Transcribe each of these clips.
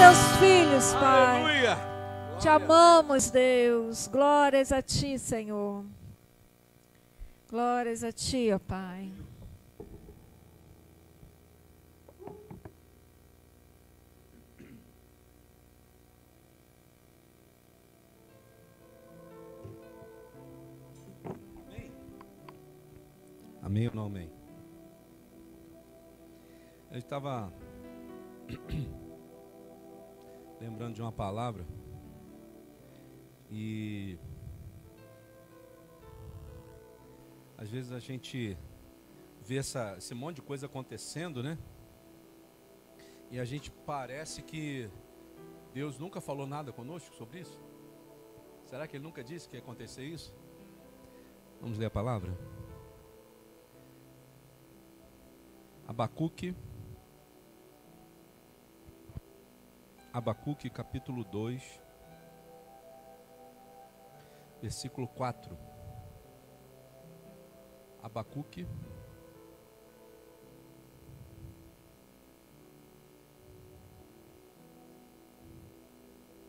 teus filhos, Pai. Aleluia. Te amamos, Deus. Glórias a Ti, Senhor. Glórias a Ti, ó Pai. Amém ou não amém? Eu estava lembrando de uma palavra e às vezes a gente vê esse monte de coisa acontecendo, né? E a gente parece que Deus nunca falou nada conosco sobre isso. Será que Ele nunca disse que ia acontecer isso? Vamos ler a palavra? Abacuque capítulo 2, versículo 4. Abacuque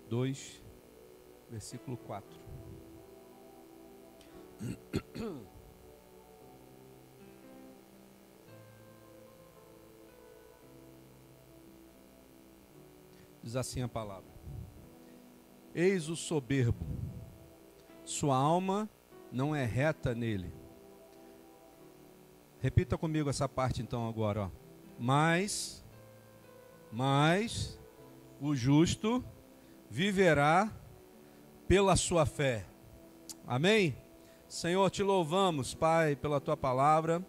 2, versículo 4. Diz assim a palavra: Eis o soberbo, sua alma não é reta nele. Repita comigo essa parte então agora, ó. Mas o justo viverá pela sua fé. Amém? Senhor, te louvamos, Pai, pela tua palavra.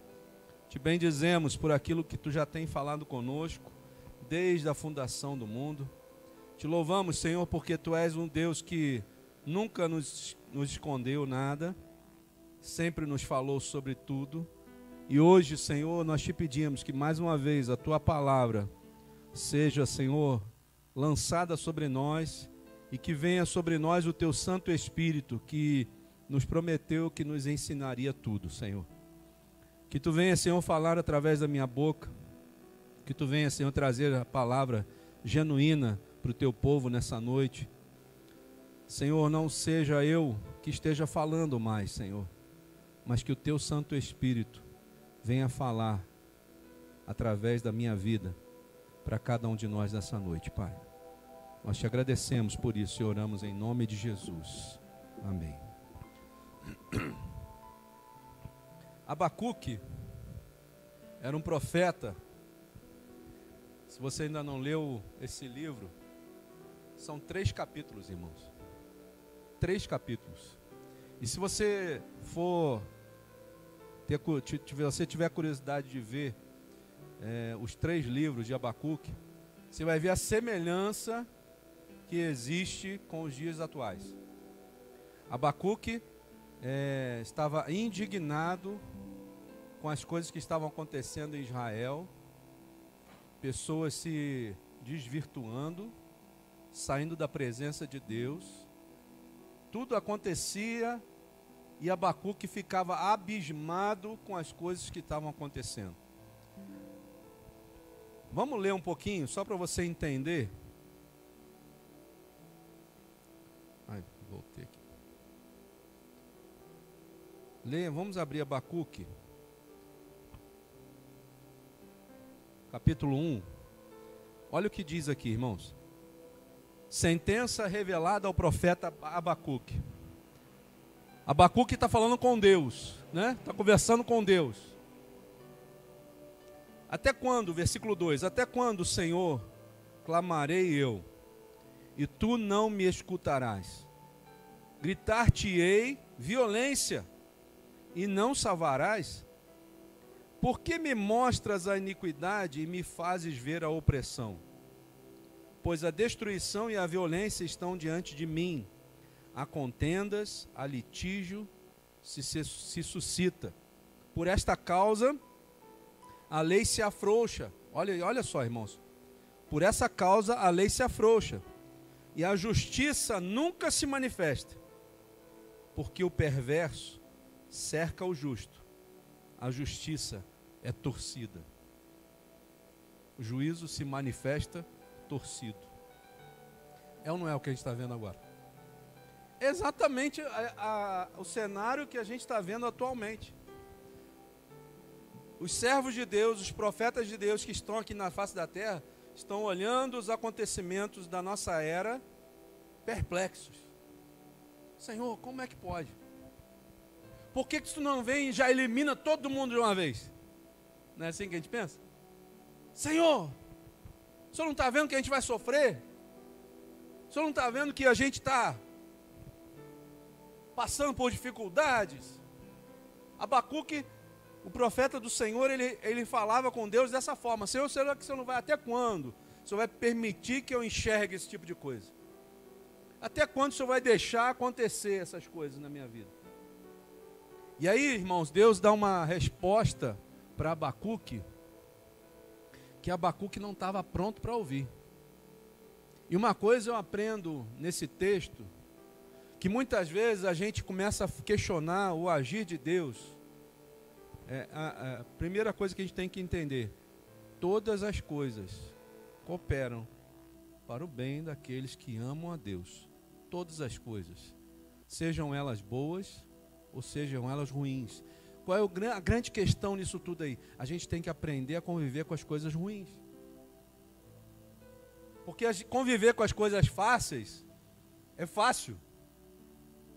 Te bendizemos por aquilo que tu já tem falado conosco desde a fundação do mundo. Te louvamos, Senhor, porque Tu és um Deus que nunca nos escondeu nada, sempre nos falou sobre tudo. E hoje, Senhor, nós te pedimos que mais uma vez a Tua palavra seja, Senhor, lançada sobre nós e que venha sobre nós o Teu Santo Espírito que nos prometeu que nos ensinaria tudo, Senhor. Que Tu venha, Senhor, falar através da minha boca, que Tu venha, Senhor, trazer a palavra genuína para o Teu povo nessa noite. Senhor, não seja eu que esteja falando mais, Senhor, mas que o Teu Santo Espírito venha falar através da minha vida para cada um de nós nessa noite, Pai. Nós te agradecemos por isso e oramos em nome de Jesus. Amém. Abacuque era um profeta. Se você ainda não leu esse livro, são 3 capítulos, irmãos. 3 capítulos. E se você você tiver curiosidade de ver os 3 livros de Abacuque, você vai ver a semelhança que existe com os dias atuais. Abacuque estava indignado com as coisas que estavam acontecendo em Israel, pessoas se desvirtuando, saindo da presença de Deus. Tudo acontecia e Abacuque ficava abismado com as coisas que estavam acontecendo. Vamos ler um pouquinho, só para você entender. Voltei aqui. Vamos abrir Abacuque, capítulo 1. Olha o que diz aqui, irmãos. Sentença revelada ao profeta Abacuque. Abacuque está falando com Deus, né? Está conversando com Deus. Até quando, versículo 2, até quando, Senhor, clamarei eu, e Tu não me escutarás? Gritar-te-ei violência, e não salvarás? Por que me mostras a iniquidade e me fazes ver a opressão? Pois a destruição e a violência estão diante de mim. Há contendas, há litígio, se suscita. Por esta causa, a lei se afrouxa. Olha só, irmãos. Por essa causa, a lei se afrouxa. E a justiça nunca se manifesta. Porque o perverso cerca o justo. A justiça é torcida. O juízo se manifesta torcido. É ou não é o que a gente está vendo agora? Exatamente o cenário que a gente está vendo atualmente. Os servos de Deus, os profetas de Deus que estão aqui na face da terra, estão olhando os acontecimentos da nossa era perplexos. Senhor, como é que pode? Por que tu não vem e já elimina todo mundo de uma vez? Não é assim que a gente pensa? Senhor, o Senhor não está vendo que a gente vai sofrer? O Senhor não está vendo que a gente está passando por dificuldades? Abacuque, o profeta do Senhor, ele falava com Deus dessa forma: Senhor, será que o Senhor não vai até quando? O Senhor vai permitir que eu enxergue esse tipo de coisa? Até quando o Senhor vai deixar acontecer essas coisas na minha vida? E aí, irmãos, Deus dá uma resposta para Abacuque, que Abacuque não estava pronto para ouvir. E uma coisa eu aprendo nesse texto, que muitas vezes a gente começa a questionar o agir de Deus. A primeira coisa que a gente tem que entender: todas as coisas cooperam para o bem daqueles que amam a Deus. Todas as coisas, sejam elas boas ou sejam elas ruins. Qual é a grande questão nisso tudo aí? A gente tem que aprender a conviver com as coisas ruins. Porque conviver com as coisas fáceis é fácil,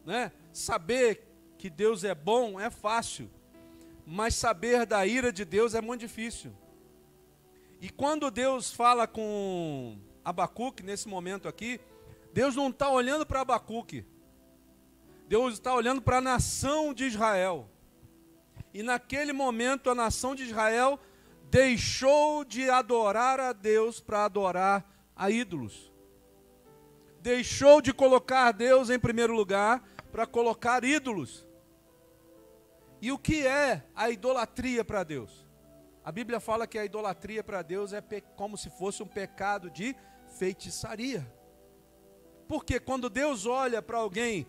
né? Saber que Deus é bom é fácil, mas saber da ira de Deus é muito difícil. E quando Deus fala com Abacuque nesse momento aqui, Deus não está olhando para Abacuque, Deus está olhando para a nação de Israel. E naquele momento a nação de Israel deixou de adorar a Deus para adorar a ídolos. Deixou de colocar Deus em primeiro lugar para colocar ídolos. E o que é a idolatria para Deus? A Bíblia fala que a idolatria para Deus é como se fosse um pecado de feitiçaria. Porque quando Deus olha para alguém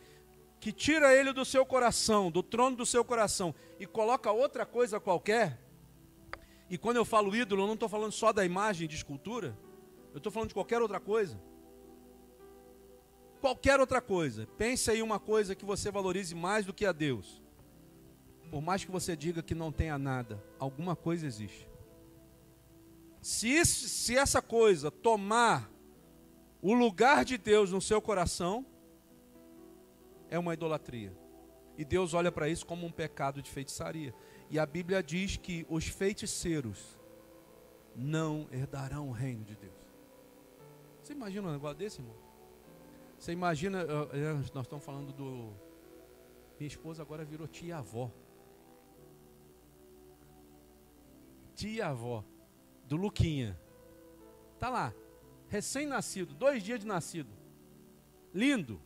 que tira ele do seu coração, do trono do seu coração, e coloca outra coisa qualquer, e quando eu falo ídolo, eu não estou falando só da imagem de escultura, eu estou falando de qualquer outra coisa. Qualquer outra coisa. Pense aí uma coisa que você valorize mais do que a Deus. Por mais que você diga que não tenha nada, alguma coisa existe. Se essa coisa tomar o lugar de Deus no seu coração, é uma idolatria. E Deus olha para isso como um pecado de feitiçaria. E a Bíblia diz que os feiticeiros não herdarão o reino de Deus. Você imagina um negócio desse, irmão? Você imagina, nós estamos falando do... Minha esposa agora virou tia-avó. Tia-avó do Luquinha. Tá lá, recém-nascido, 2 dias de nascido. Lindo.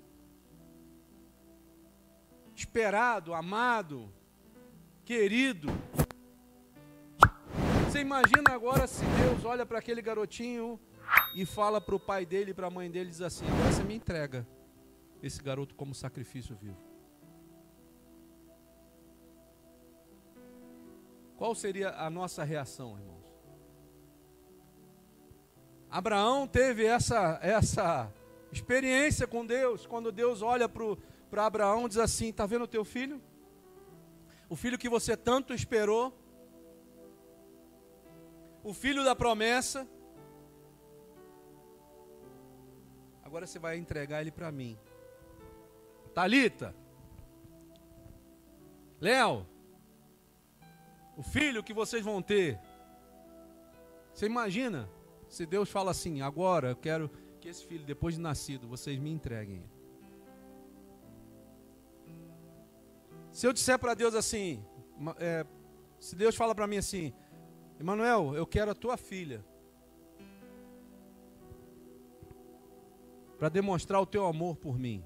Esperado, amado, querido. Você imagina agora se Deus olha para aquele garotinho e fala para o pai dele e para a mãe dele, diz assim: agora você me entrega esse garoto como sacrifício vivo. Qual seria a nossa reação, irmãos? Abraão teve essa experiência com Deus, quando Deus olha para Abraão e diz assim: está vendo o teu filho? O filho que você tanto esperou, o filho da promessa, agora você vai entregar ele para mim. Talita, Léo, o filho que vocês vão ter. Você imagina se Deus fala assim: agora eu quero que esse filho, depois de nascido, vocês me entreguem. Se eu disser para Deus assim, se Deus fala para mim assim: Emanuel, eu quero a tua filha, para demonstrar o teu amor por mim.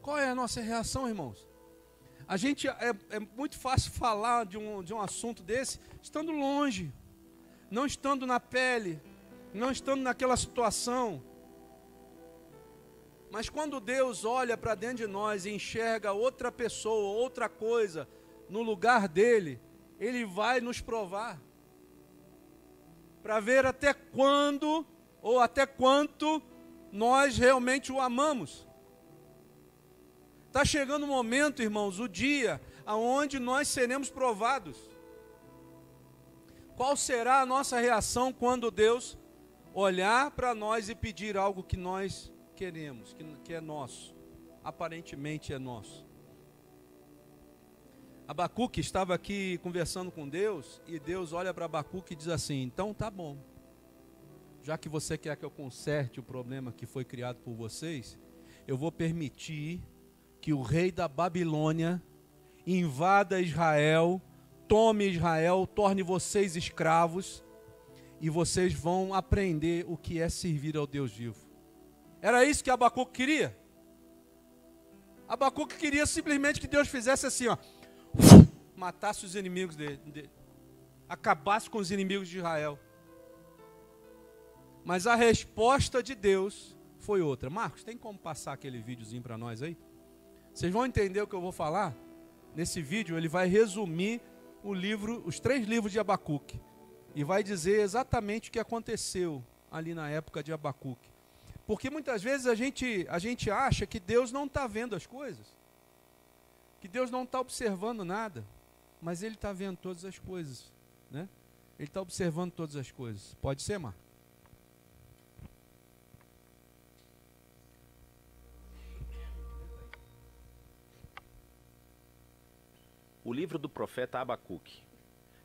Qual é a nossa reação, irmãos? A gente, é muito fácil falar de um assunto desse, estando longe, não estando na pele, não estando naquela situação. Mas quando Deus olha para dentro de nós e enxerga outra pessoa, outra coisa, no lugar dele, Ele vai nos provar, para ver até quando ou até quanto nós realmente o amamos. Está chegando o momento, irmãos, o dia aonde nós seremos provados. Qual será a nossa reação quando Deus olhar para nós e pedir algo que nós queremos, que é nosso, aparentemente é nosso? Abacuque estava aqui conversando com Deus, e Deus olha para Abacuque e diz assim: então tá bom, já que você quer que eu conserte o problema que foi criado por vocês, eu vou permitir que o rei da Babilônia invada Israel, tome Israel, torne vocês escravos, e vocês vão aprender o que é servir ao Deus vivo. Era isso que Abacuque queria? Abacuque queria simplesmente que Deus fizesse assim, ó, matasse os inimigos dele, acabasse com os inimigos de Israel. Mas a resposta de Deus foi outra. Marcos, tem como passar aquele videozinho para nós aí? Vocês vão entender o que eu vou falar? Nesse vídeo ele vai resumir o livro, os 3 livros de Abacuque, e vai dizer exatamente o que aconteceu ali na época de Abacuque. Porque muitas vezes a gente acha que Deus não está vendo as coisas, que Deus não está observando nada, mas Ele está vendo todas as coisas, né? Ele está observando todas as coisas. Pode ser, Mar? O livro do profeta Abacuque.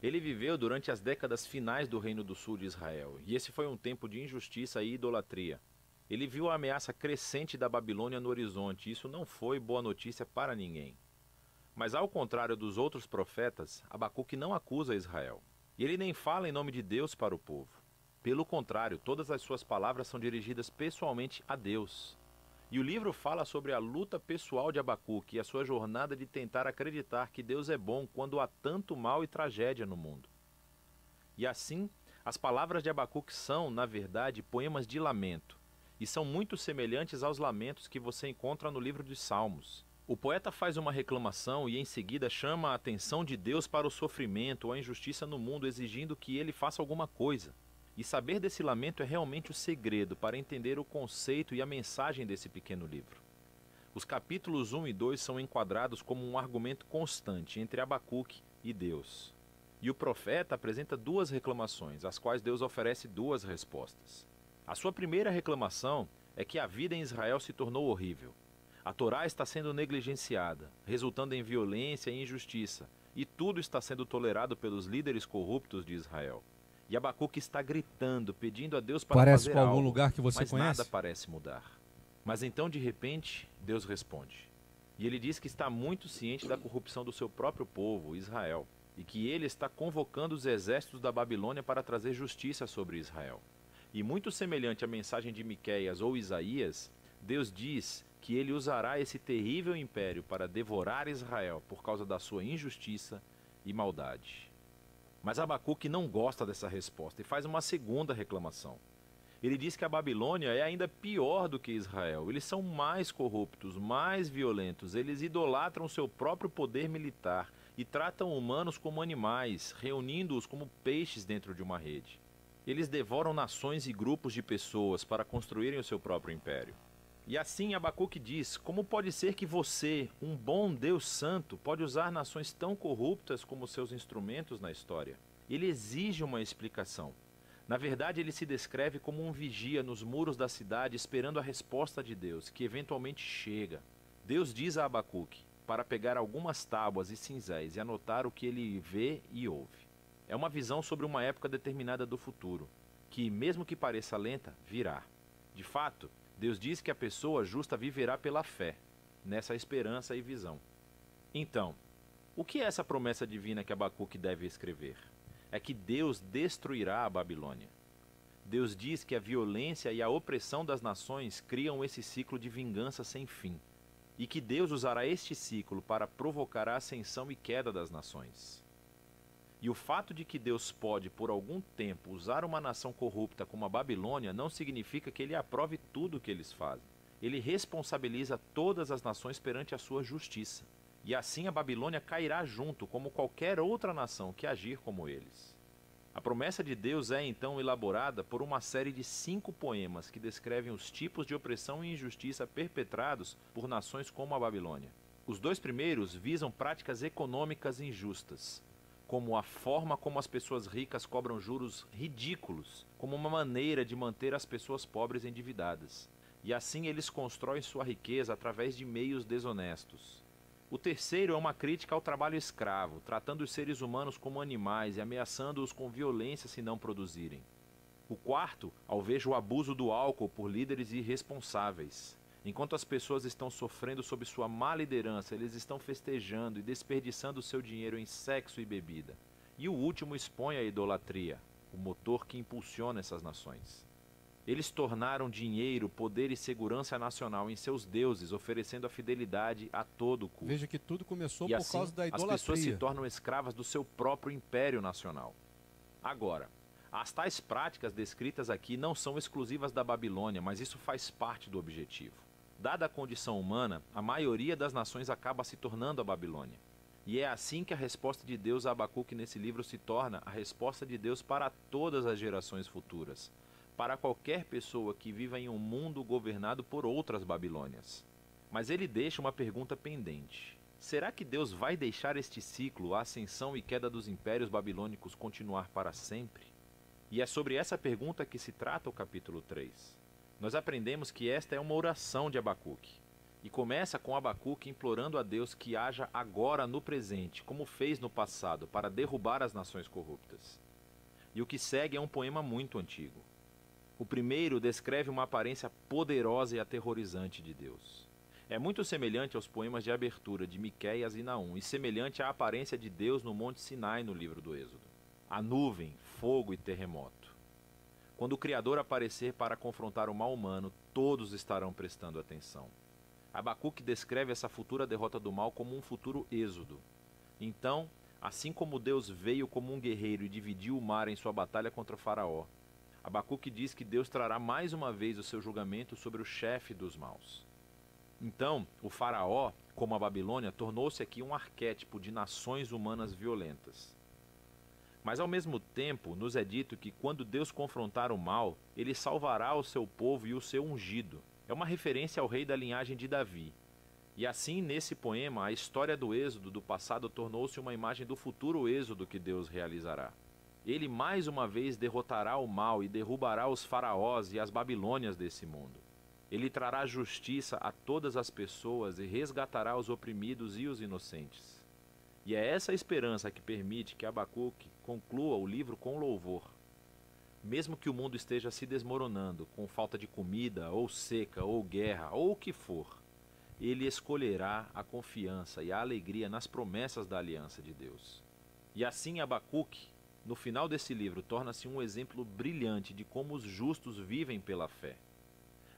Ele viveu durante as décadas finais do Reino do Sul de Israel, e esse foi um tempo de injustiça e idolatria. Ele viu a ameaça crescente da Babilônia no horizonte, e isso não foi boa notícia para ninguém. Mas ao contrário dos outros profetas, Abacuque não acusa Israel, e ele nem fala em nome de Deus para o povo. Pelo contrário, todas as suas palavras são dirigidas pessoalmente a Deus. E o livro fala sobre a luta pessoal de Abacuque e a sua jornada de tentar acreditar que Deus é bom quando há tanto mal e tragédia no mundo. E assim, as palavras de Abacuque são, na verdade, poemas de lamento, e são muito semelhantes aos lamentos que você encontra no livro dos Salmos. O poeta faz uma reclamação e em seguida chama a atenção de Deus para o sofrimento ou a injustiça no mundo, exigindo que ele faça alguma coisa. E saber desse lamento é realmente o segredo para entender o conceito e a mensagem desse pequeno livro. Os capítulos 1 e 2 são enquadrados como um argumento constante entre Abacuque e Deus. E o profeta apresenta 2 reclamações, às quais Deus oferece 2 respostas. A sua primeira reclamação é que a vida em Israel se tornou horrível. A Torá está sendo negligenciada, resultando em violência e injustiça, e tudo está sendo tolerado pelos líderes corruptos de Israel. E Abacuque está gritando, pedindo a Deus para Parece fazer com algum algo, lugar que você mas conhece? nada parece mudar. Mas então, de repente, Deus responde. E ele diz que está muito ciente da corrupção do seu próprio povo, Israel, e que ele está convocando os exércitos da Babilônia para trazer justiça sobre Israel. E muito semelhante à mensagem de Miqueias ou Isaías, Deus diz que ele usará esse terrível império para devorar Israel por causa da sua injustiça e maldade. Mas Abacuque não gosta dessa resposta e faz uma segunda reclamação. Ele diz que a Babilônia é ainda pior do que Israel. Eles são mais corruptos, mais violentos. Eles idolatram seu próprio poder militar e tratam humanos como animais, reunindo-os como peixes dentro de uma rede. Eles devoram nações e grupos de pessoas para construírem o seu próprio império. E assim Abacuque diz: como pode ser que você, um bom Deus santo, pode usar nações tão corruptas como seus instrumentos na história? Ele exige uma explicação. Na verdade, ele se descreve como um vigia nos muros da cidade esperando a resposta de Deus, que eventualmente chega. Deus diz a Abacuque para pegar algumas tábuas e cinzéis e anotar o que ele vê e ouve. É uma visão sobre uma época determinada do futuro, que, mesmo que pareça lenta, virá. De fato, Deus diz que a pessoa justa viverá pela fé, nessa esperança e visão. Então, o que é essa promessa divina que Abacuque deve escrever? É que Deus destruirá a Babilônia. Deus diz que a violência e a opressão das nações criam esse ciclo de vingança sem fim, e que Deus usará este ciclo para provocar a ascensão e queda das nações. E o fato de que Deus pode, por algum tempo, usar uma nação corrupta como a Babilônia não significa que ele aprove tudo o que eles fazem. Ele responsabiliza todas as nações perante a sua justiça. E assim a Babilônia cairá junto, como qualquer outra nação que agir como eles. A promessa de Deus é então elaborada por uma série de 5 poemas que descrevem os tipos de opressão e injustiça perpetrados por nações como a Babilônia. Os 2 primeiros visam práticas econômicas injustas, como a forma como as pessoas ricas cobram juros ridículos, como uma maneira de manter as pessoas pobres endividadas. E assim eles constroem sua riqueza através de meios desonestos. O terceiro é uma crítica ao trabalho escravo, tratando os seres humanos como animais e ameaçando-os com violência se não produzirem. O quarto alveja o abuso do álcool por líderes irresponsáveis. Enquanto as pessoas estão sofrendo sob sua má liderança, eles estão festejando e desperdiçando seu dinheiro em sexo e bebida. E o último expõe a idolatria, o motor que impulsiona essas nações. Eles tornaram dinheiro, poder e segurança nacional em seus deuses, oferecendo a fidelidade a todo custo. Veja que tudo começou E por assim, causa da idolatria. as pessoas se tornam escravas do seu próprio império nacional. Agora, as tais práticas descritas aqui não são exclusivas da Babilônia, mas isso faz parte do objetivo. Dada a condição humana, a maioria das nações acaba se tornando a Babilônia. E é assim que a resposta de Deus a Abacuque nesse livro se torna a resposta de Deus para todas as gerações futuras, para qualquer pessoa que viva em um mundo governado por outras Babilônias. Mas ele deixa uma pergunta pendente. Será que Deus vai deixar este ciclo, a ascensão e queda dos impérios babilônicos, continuar para sempre? E é sobre essa pergunta que se trata o capítulo 3. Nós aprendemos que esta é uma oração de Abacuque. E começa com Abacuque implorando a Deus que haja agora no presente, como fez no passado, para derrubar as nações corruptas. E o que segue é um poema muito antigo. O primeiro descreve uma aparência poderosa e aterrorizante de Deus. É muito semelhante aos poemas de abertura de Miqueias e Naum, e semelhante à aparência de Deus no Monte Sinai no livro do Êxodo. A nuvem, fogo e terremoto. Quando o Criador aparecer para confrontar o mal humano, todos estarão prestando atenção. Abacuque descreve essa futura derrota do mal como um futuro êxodo. Então, assim como Deus veio como um guerreiro e dividiu o mar em sua batalha contra Faraó, Abacuque diz que Deus trará mais uma vez o seu julgamento sobre o chefe dos maus. Então, o Faraó, como a Babilônia, tornou-se aqui um arquétipo de nações humanas violentas. Mas ao mesmo tempo, nos é dito que quando Deus confrontar o mal, ele salvará o seu povo e o seu ungido. É uma referência ao rei da linhagem de Davi. E assim, nesse poema, a história do êxodo do passado tornou-se uma imagem do futuro êxodo que Deus realizará. Ele mais uma vez derrotará o mal e derrubará os faraós e as babilônias desse mundo. Ele trará justiça a todas as pessoas e resgatará os oprimidos e os inocentes. E é essa esperança que permite que Abacuque conclua o livro com louvor. Mesmo que o mundo esteja se desmoronando, com falta de comida, ou seca, ou guerra, ou o que for, ele escolherá a confiança e a alegria nas promessas da aliança de Deus. E assim Abacuque, no final desse livro, torna-se um exemplo brilhante de como os justos vivem pela fé.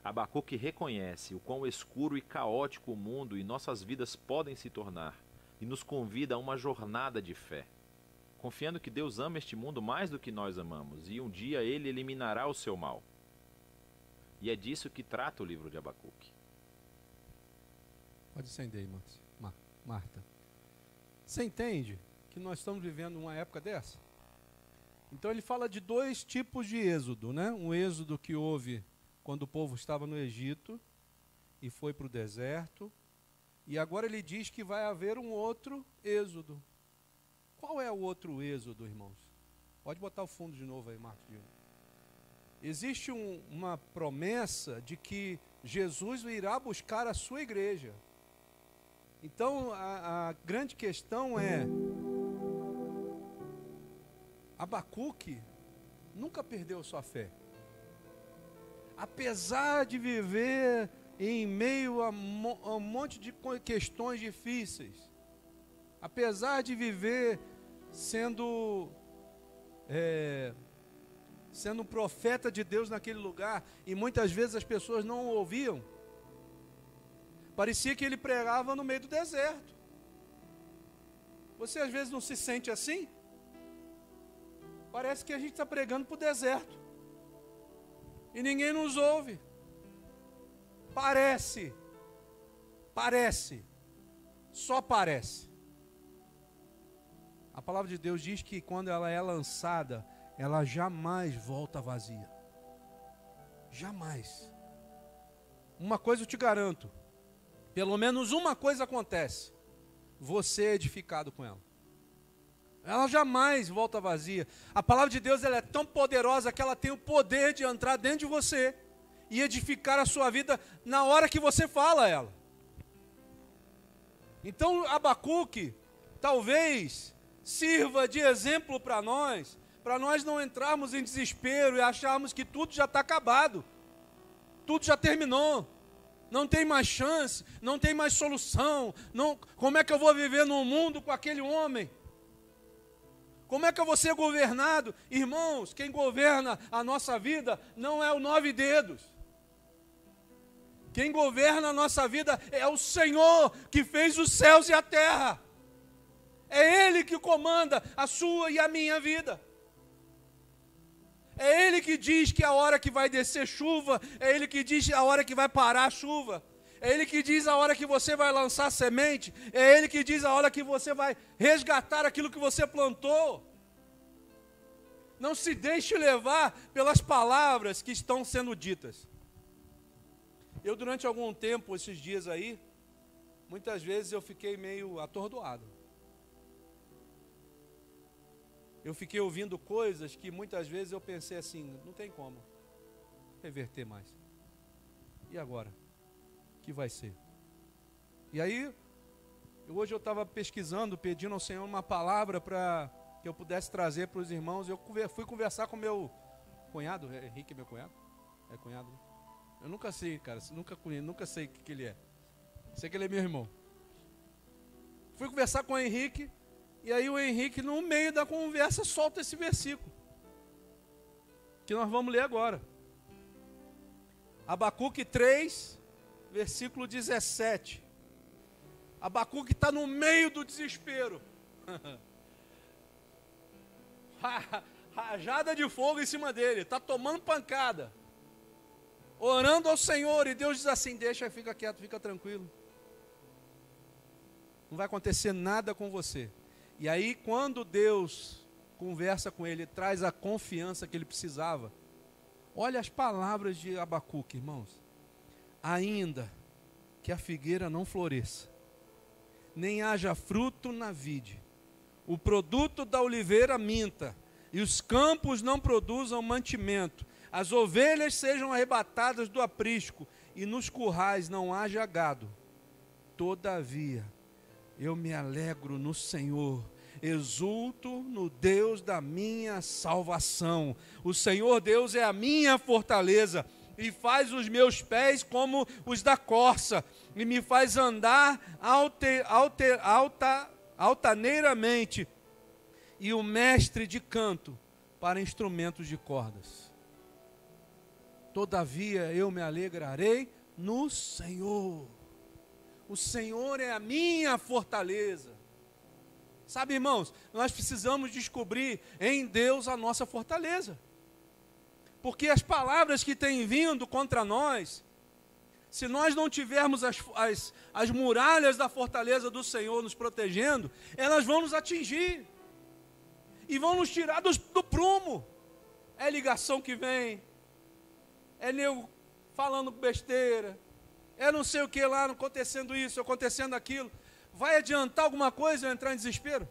Abacuque reconhece o quão escuro e caótico o mundo e nossas vidas podem se tornar, e nos convida a uma jornada de fé, confiando que Deus ama este mundo mais do que nós amamos, e um dia ele eliminará o seu mal. E é disso que trata o livro de Abacuque. Pode acender aí, Marta. Você entende que nós estamos vivendo uma época dessa? Então ele fala de 2 tipos de êxodo, né? Um êxodo que houve quando o povo estava no Egito e foi para o deserto. E agora ele diz que vai haver um outro êxodo. Qual é o outro êxodo, irmãos? Pode botar o fundo de novo aí, Marcos. Existe uma promessa de que Jesus irá buscar a sua igreja. Então a grande questão é: Abacuque nunca perdeu sua fé. Apesar de viver em meio a um monte de questões difíceis, apesar de viver sendo um profeta de Deus naquele lugar, e muitas vezes as pessoas não o ouviam, parecia que ele pregava no meio do deserto. Você às vezes não se sente assim? Parece que a gente está pregando para o deserto e ninguém nos ouve. Parece, só parece. A palavra de Deus diz que quando ela é lançada, ela jamais volta vazia. Jamais. Uma coisa eu te garanto, pelo menos uma coisa acontece: você é edificado com ela. Ela jamais volta vazia. A palavra de Deus, ela é tão poderosa que ela tem o poder de entrar dentro de você e edificar a sua vida na hora que você fala ela. Então Abacuque talvez sirva de exemplo para nós não entrarmos em desespero e acharmos que tudo já está acabado, tudo já terminou, não tem mais chance, não tem mais solução, como é que eu vou viver num mundo com aquele homem? Como é que eu vou ser governado? Irmãos, quem governa a nossa vida não é o 9 dedos. Quem governa a nossa vida é o Senhor que fez os céus e a terra. É Ele que comanda a sua e a minha vida. É Ele que diz que a hora que vai descer chuva, é Ele que diz a hora que vai parar a chuva, é Ele que diz a hora que você vai lançar semente, é Ele que diz a hora que você vai resgatar aquilo que você plantou. Não se deixe levar pelas palavras que estão sendo ditas. Eu, durante algum tempo, esses dias aí, muitas vezes eu fiquei meio atordoado. Eu fiquei ouvindo coisas que muitas vezes eu pensei assim, não tem como reverter mais. E agora? O que vai ser? E aí, hoje eu estava pesquisando, pedindo ao Senhor uma palavra para que eu pudesse trazer para os irmãos. Eu fui conversar com meu cunhado, Henrique é meu cunhado? É cunhado, né? Eu nunca sei, cara, nunca sei o que ele é. Sei que ele é meu irmão. Fui conversar com o Henrique, e aí o Henrique, no meio da conversa, solta esse versículo, que nós vamos ler agora. Abacuque 3, versículo 17. Abacuque está no meio do desespero. Rajada de fogo em cima dele, está tomando pancada, orando ao Senhor, e Deus diz assim: deixa, fica quieto, fica tranquilo, não vai acontecer nada com você. E aí, quando Deus conversa com ele, traz a confiança que ele precisava. Olha as palavras de Abacuque, irmãos. Ainda que a figueira não floresça, nem haja fruto na vide, o produto da oliveira minta, e os campos não produzam mantimento, as ovelhas sejam arrebatadas do aprisco, e nos currais não haja gado, todavia eu me alegro no Senhor, exulto no Deus da minha salvação. O Senhor Deus é a minha fortaleza, e faz os meus pés como os da corça, e me faz andar altaneiramente, e o mestre de canto para instrumentos de cordas. Todavia eu me alegrarei no Senhor. O Senhor é a minha fortaleza. Sabe, irmãos, nós precisamos descobrir em Deus a nossa fortaleza. Porque as palavras que têm vindo contra nós, se nós não tivermos as muralhas da fortaleza do Senhor nos protegendo, elas vão nos atingir e vão nos tirar do prumo. É ligação que vem, é nego falando besteira, é não sei o que lá, acontecendo isso, acontecendo aquilo. Vai adiantar alguma coisa eu entrar em desespero?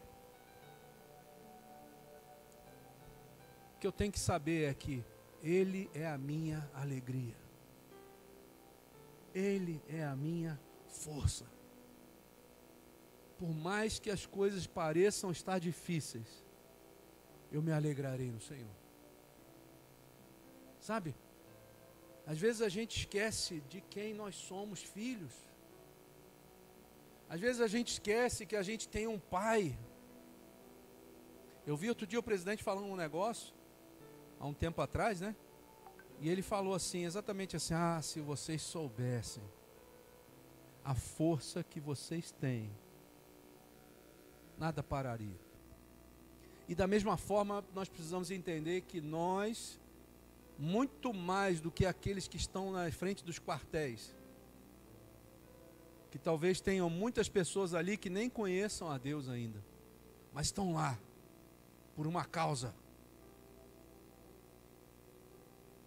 O que eu tenho que saber é que Ele é a minha alegria. Ele é a minha força. Por mais que as coisas pareçam estar difíceis, eu me alegrarei no Senhor. Sabe? Às vezes a gente esquece de quem nós somos filhos. Às vezes a gente esquece que a gente tem um pai. Eu vi outro dia o presidente falando um negócio, há um tempo atrás, né? E ele falou assim, exatamente assim: se vocês soubessem a força que vocês têm, nada pararia. E da mesma forma, nós precisamos entender que nós, muito mais do que aqueles que estão na frente dos quartéis, que talvez tenham muitas pessoas ali que nem conheçam a Deus ainda, mas estão lá por uma causa,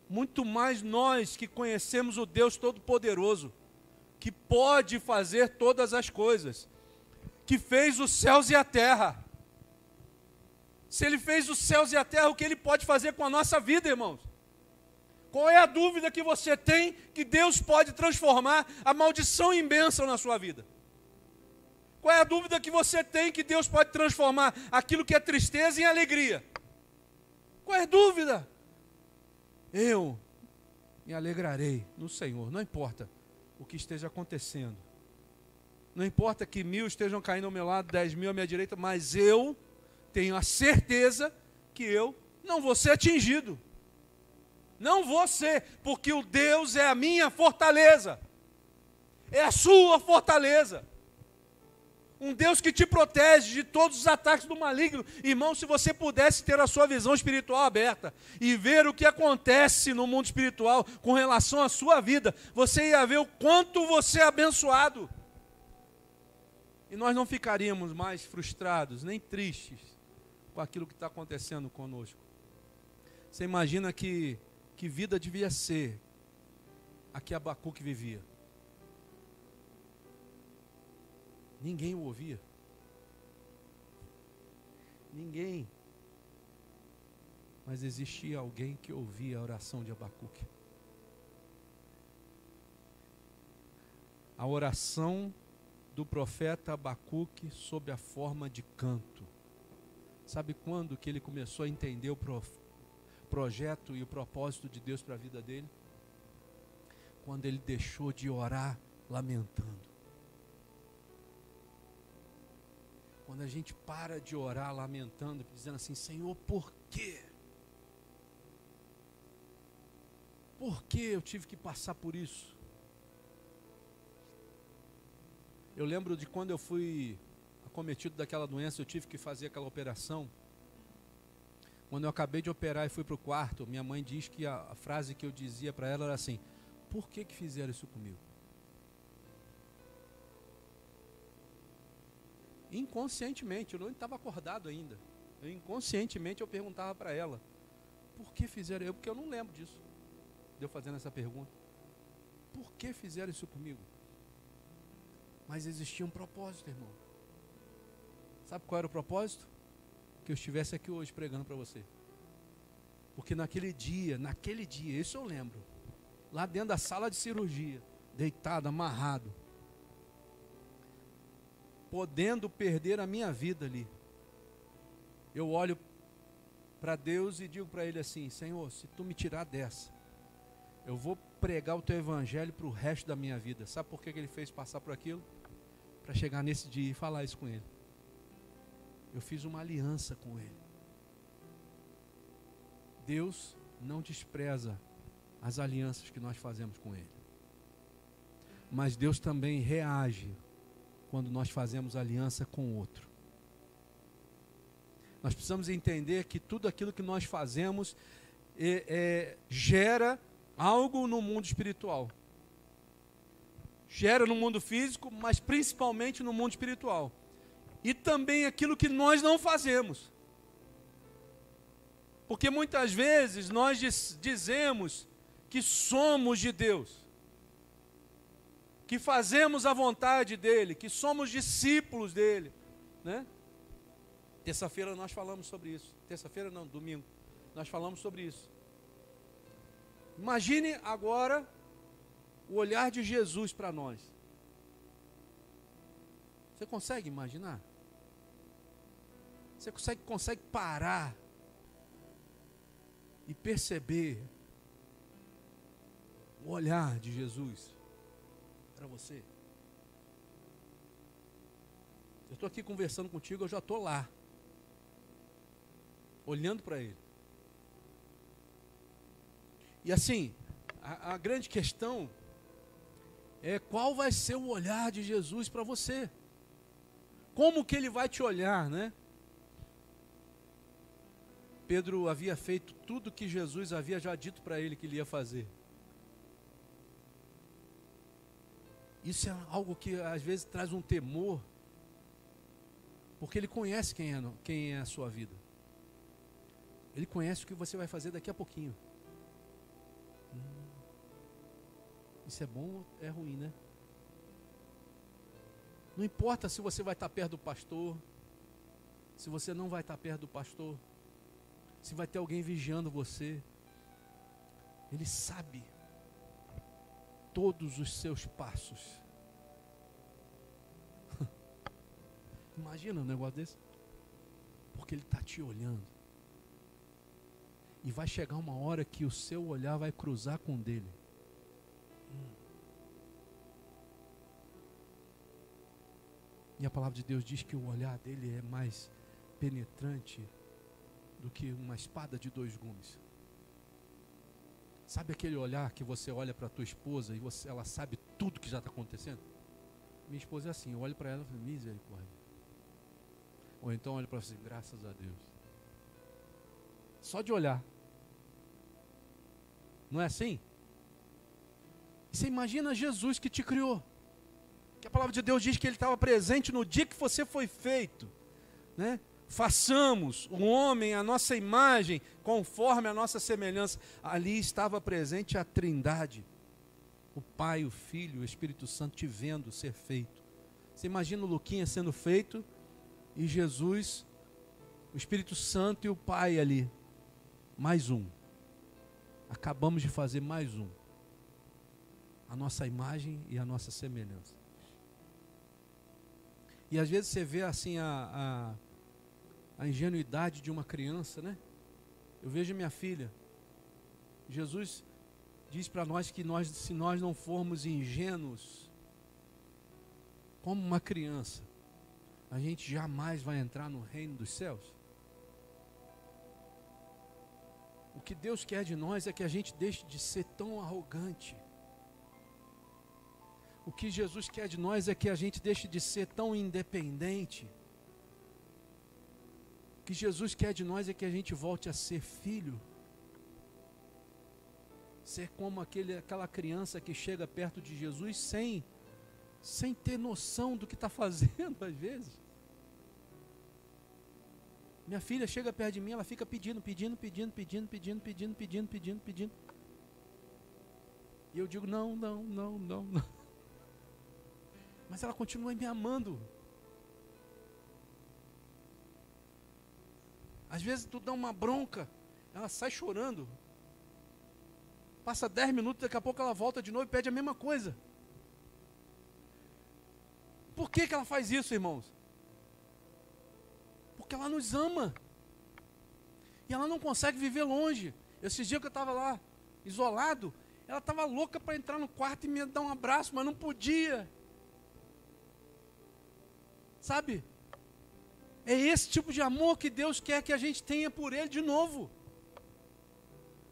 muito mais nós que conhecemos o Deus Todo-Poderoso, que pode fazer todas as coisas, que fez os céus e a terra. Se Ele fez os céus e a terra, o que Ele pode fazer com a nossa vida, irmãos? Qual é a dúvida que você tem que Deus pode transformar a maldição em bênção na sua vida? Qual é a dúvida que você tem que Deus pode transformar aquilo que é tristeza em alegria? Qual é a dúvida? Eu me alegrarei no Senhor, não importa o que esteja acontecendo. Não importa que 1000 estejam caindo ao meu lado, 10.000 à minha direita, mas eu tenho a certeza que eu não vou ser atingido. Não vou ser, porque o Deus é a minha fortaleza. É a sua fortaleza. Um Deus que te protege de todos os ataques do maligno. Irmão, se você pudesse ter a sua visão espiritual aberta e ver o que acontece no mundo espiritual com relação à sua vida, você ia ver o quanto você é abençoado. E nós não ficaríamos mais frustrados, nem tristes com aquilo que está acontecendo conosco. Você imagina que vida devia ser a que Abacuque vivia? Ninguém o ouvia. Ninguém. Mas existia alguém que ouvia a oração de Abacuque. A oração do profeta Abacuque sob a forma de canto. Sabe quando que ele começou a entender o projeto e o propósito de Deus para a vida dele? Quando ele deixou de orar lamentando. Quando a gente para de orar lamentando, dizendo assim, Senhor, por quê? Por que eu tive que passar por isso? Eu lembro de quando eu fui acometido daquela doença, eu tive que fazer aquela operação. Quando eu acabei de operar e fui para o quarto, minha mãe diz que a frase que eu dizia para ela era assim, por que fizeram isso comigo? Inconscientemente, eu não estava acordado ainda. Inconscientemente eu perguntava para ela, por que fizeram isso? Porque eu não lembro disso, de eu fazendo essa pergunta. Por que fizeram isso comigo? Mas existia um propósito, irmão. Sabe qual era o propósito? Que eu estivesse aqui hoje pregando para você. Porque naquele dia, isso eu lembro, lá dentro da sala de cirurgia, deitado, amarrado, podendo perder a minha vida ali, eu olho para Deus e digo para Ele assim, Senhor, se Tu me tirar dessa, eu vou pregar o Teu Evangelho para o resto da minha vida. Sabe por que Ele fez passar por aquilo? Para chegar nesse dia e falar isso com Ele. Eu fiz uma aliança com Ele. Deus não despreza as alianças que nós fazemos com Ele. Mas Deus também reage quando nós fazemos aliança com outro. Nós precisamos entender que tudo aquilo que nós fazemos gera algo no mundo espiritual. Gera no mundo físico, mas principalmente no mundo espiritual. E também aquilo que nós não fazemos. Porque muitas vezes nós dizemos que somos de Deus, que fazemos a vontade dEle, que somos discípulos dEle, né? Terça-feira nós falamos sobre isso. Terça-feira não, domingo. Nós falamos sobre isso. Imagine agora o olhar de Jesus para nós. Você consegue imaginar? Você consegue parar e perceber o olhar de Jesus para você? Eu estou aqui conversando contigo, eu já estou lá, olhando para Ele. E assim, a grande questão é qual vai ser o olhar de Jesus para você. Como que Ele vai te olhar, né? Pedro havia feito tudo que Jesus havia já dito para ele que ele ia fazer. Isso é algo que às vezes traz um temor, porque ele conhece quem é a sua vida. Ele conhece o que você vai fazer daqui a pouquinho. Isso é bom ou é ruim, né? Não importa se você vai estar perto do pastor, se você não vai estar perto do pastor, se vai ter alguém vigiando você. Ele sabe todos os seus passos. Imagina um negócio desse. Porque Ele está te olhando. E vai chegar uma hora que o seu olhar vai cruzar com o dele. E a palavra de Deus diz que o olhar dele é mais penetrante do que uma espada de 2 gumes. Sabe aquele olhar que você olha para a tua esposa e ela sabe tudo que já está acontecendo? Minha esposa é assim, eu olho para ela e falo, misericórdia. Ou então olho para ela e falo assim, graças a Deus. Só de olhar. Não é assim? Você imagina Jesus que te criou. Que a palavra de Deus diz que Ele estava presente no dia que você foi feito, né? Façamos o homem a nossa imagem, conforme a nossa semelhança. Ali estava presente a Trindade, o Pai, o Filho, o Espírito Santo te vendo ser feito. Você imagina o Luquinha sendo feito e Jesus, o Espírito Santo e o Pai ali. Mais um. Acabamos de fazer mais um. A nossa imagem e a nossa semelhança. E às vezes você vê assim a ingenuidade de uma criança, né? Eu vejo minha filha. Jesus diz para nós que se nós não formos ingênuos, como uma criança, a gente jamais vai entrar no reino dos céus. O que Deus quer de nós é que a gente deixe de ser tão arrogante. O que Jesus quer de nós é que a gente deixe de ser tão independente. O que Jesus quer de nós é que a gente volte a ser filho. Ser como aquela criança que chega perto de Jesus sem ter noção do que está fazendo às vezes. Minha filha chega perto de mim, ela fica pedindo. E eu digo, não. Mas ela continua me amando. Às vezes tu dá uma bronca, ela sai chorando. Passa 10 minutos, daqui a pouco ela volta de novo e pede a mesma coisa. Por que ela faz isso, irmãos? Porque ela nos ama. E ela não consegue viver longe. Esses dias que eu estava lá, isolado, ela estava louca para entrar no quarto e me dar um abraço, mas não podia. Sabe? É esse tipo de amor que Deus quer que a gente tenha por Ele de novo.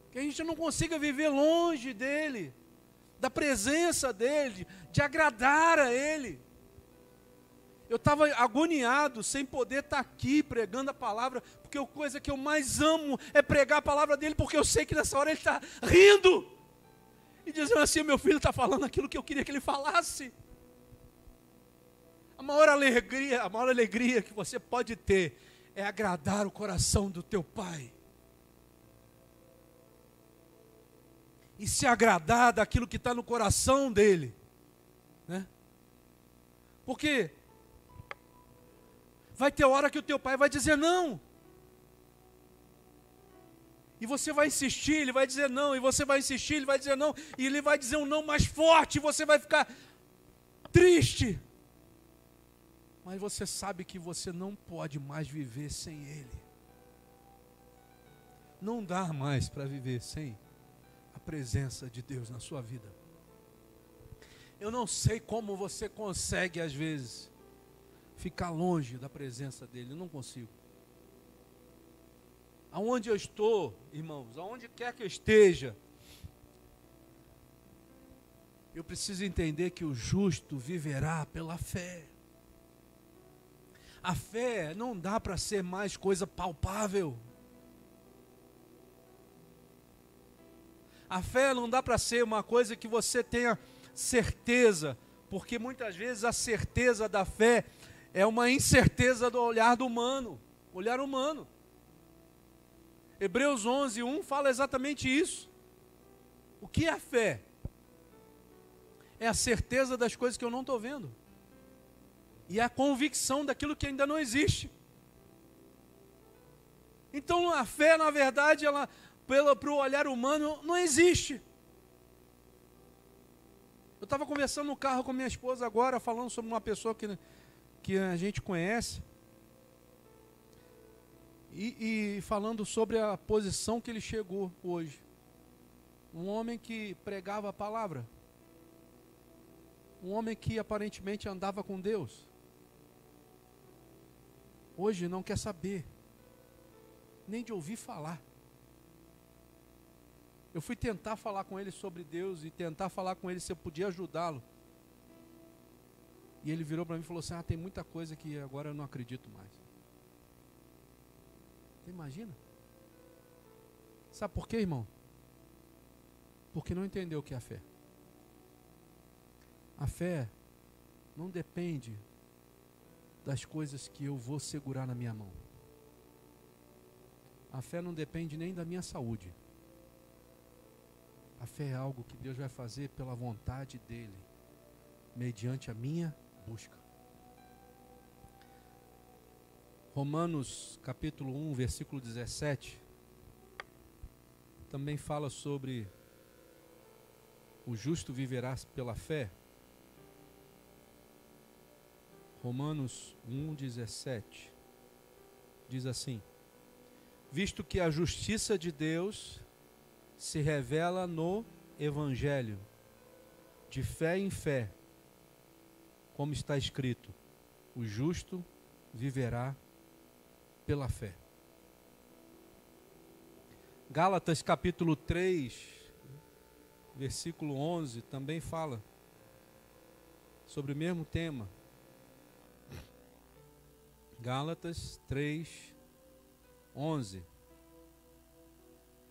Que a gente não consiga viver longe dEle, da presença dEle, de agradar a Ele. Eu estava agoniado, sem poder estar aqui pregando a palavra, porque a coisa que eu mais amo é pregar a palavra dEle, porque eu sei que nessa hora Ele está rindo. E dizendo assim, meu filho está falando aquilo que eu queria que ele falasse. A maior alegria que você pode ter é agradar o coração do teu Pai. E se agradar daquilo que está no coração dele. Né? Porque vai ter hora que o teu pai vai dizer não. E você vai insistir, ele vai dizer não. E você vai insistir, ele vai dizer não. E ele vai dizer um não mais forte. E você vai ficar triste. Mas você sabe que você não pode mais viver sem Ele. Não dá mais para viver sem a presença de Deus na sua vida. Eu não sei como você consegue, às vezes, ficar longe da presença dEle. Eu não consigo. Aonde eu estou, irmãos, aonde quer que eu esteja, eu preciso entender que o justo viverá pela fé. A fé não dá para ser mais coisa palpável. A fé não dá para ser uma coisa que você tenha certeza, porque muitas vezes a certeza da fé é uma incerteza do olhar do humano, olhar humano. Hebreus 11:1 fala exatamente isso. O que é a fé? é a certeza das coisas que eu não estou vendo. E a convicção daquilo que ainda não existe. Então a fé, na verdade, ela, para o olhar humano, não existe. Eu estava conversando no carro com minha esposa agora, falando sobre uma pessoa que a gente conhece. E falando sobre a posição que ele chegou hoje. Um homem que pregava a palavra. Um homem que aparentemente andava com Deus. Hoje não quer saber, nem de ouvir falar. Eu fui tentar falar com ele sobre Deus e tentar falar com ele se eu podia ajudá-lo. E ele virou para mim e falou assim: tem muita coisa que agora eu não acredito mais. Você imagina? Sabe por quê, irmão? Porque não entendeu o que é a fé. A fé não depende das coisas que eu vou segurar na minha mão. A fé não depende nem da minha saúde. A fé é algo que Deus vai fazer pela vontade dEle, mediante a minha busca. Romanos capítulo 1, versículo 17, também fala sobre o justo viverá pela fé. Romanos 1,17 diz assim: visto que a justiça de Deus se revela no Evangelho, de fé em fé, como está escrito, o justo viverá pela fé. Gálatas capítulo 3, versículo 11, também fala sobre o mesmo tema. Gálatas 3, 11.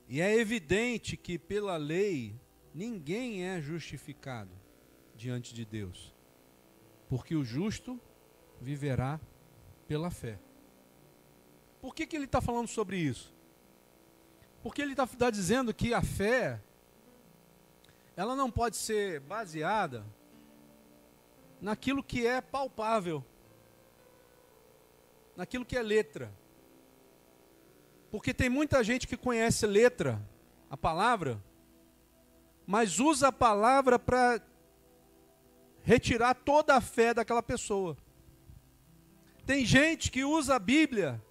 E é evidente que pela lei ninguém é justificado diante de Deus, porque o justo viverá pela fé. Por que ele está falando sobre isso? Porque ele está dizendo que a fé, ela não pode ser baseada naquilo que é palpável, naquilo que é letra. Porque tem muita gente que conhece letra, a palavra, mas usa a palavra para retirar toda a fé daquela pessoa. Tem gente que usa a Bíblia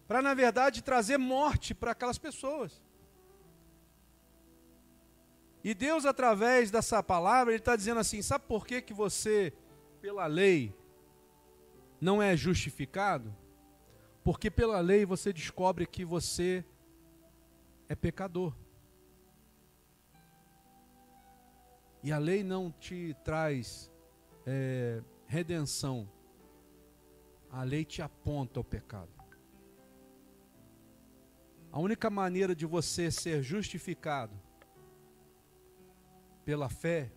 para, na verdade, trazer morte para aquelas pessoas. E Deus, através dessa palavra, Ele está dizendo assim: sabe por que você, pela lei, não é justificado? Porque pela lei você descobre que você é pecador. E a lei não te traz redenção. A lei te aponta ao pecado. A única maneira de você ser justificado pela fé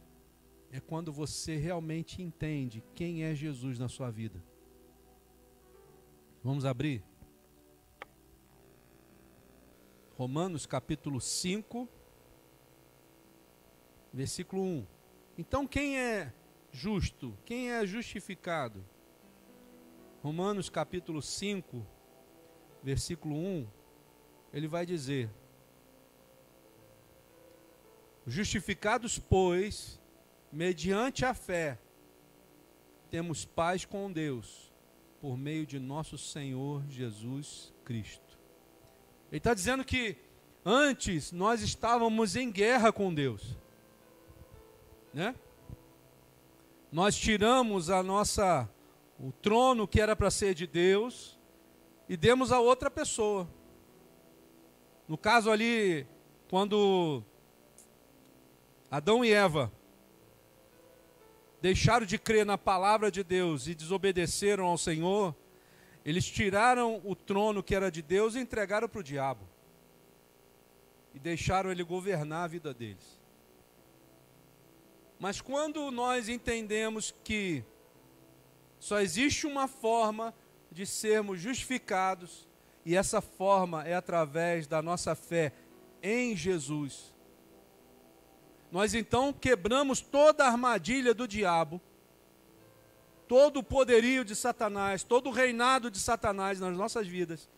é quando você realmente entende quem é Jesus na sua vida. Vamos abrir? Romanos capítulo 5, versículo 1. Então quem é justo? Quem é justificado? Romanos capítulo 5, versículo 1, ele vai dizer: justificados, pois, mediante a fé, temos paz com Deus, por meio de nosso Senhor Jesus Cristo. Ele está dizendo que antes nós estávamos em guerra com Deus, né? Nós tiramos o trono que era para ser de Deus e demos a outra pessoa. No caso ali, quando Adão e Eva deixaram de crer na palavra de Deus e desobedeceram ao Senhor, eles tiraram o trono que era de Deus e entregaram para o diabo. E deixaram ele governar a vida deles. Mas quando nós entendemos que só existe uma forma de sermos justificados, e essa forma é através da nossa fé em Jesus, nós então quebramos toda a armadilha do diabo, todo o poderio de Satanás, todo o reinado de Satanás nas nossas vidas,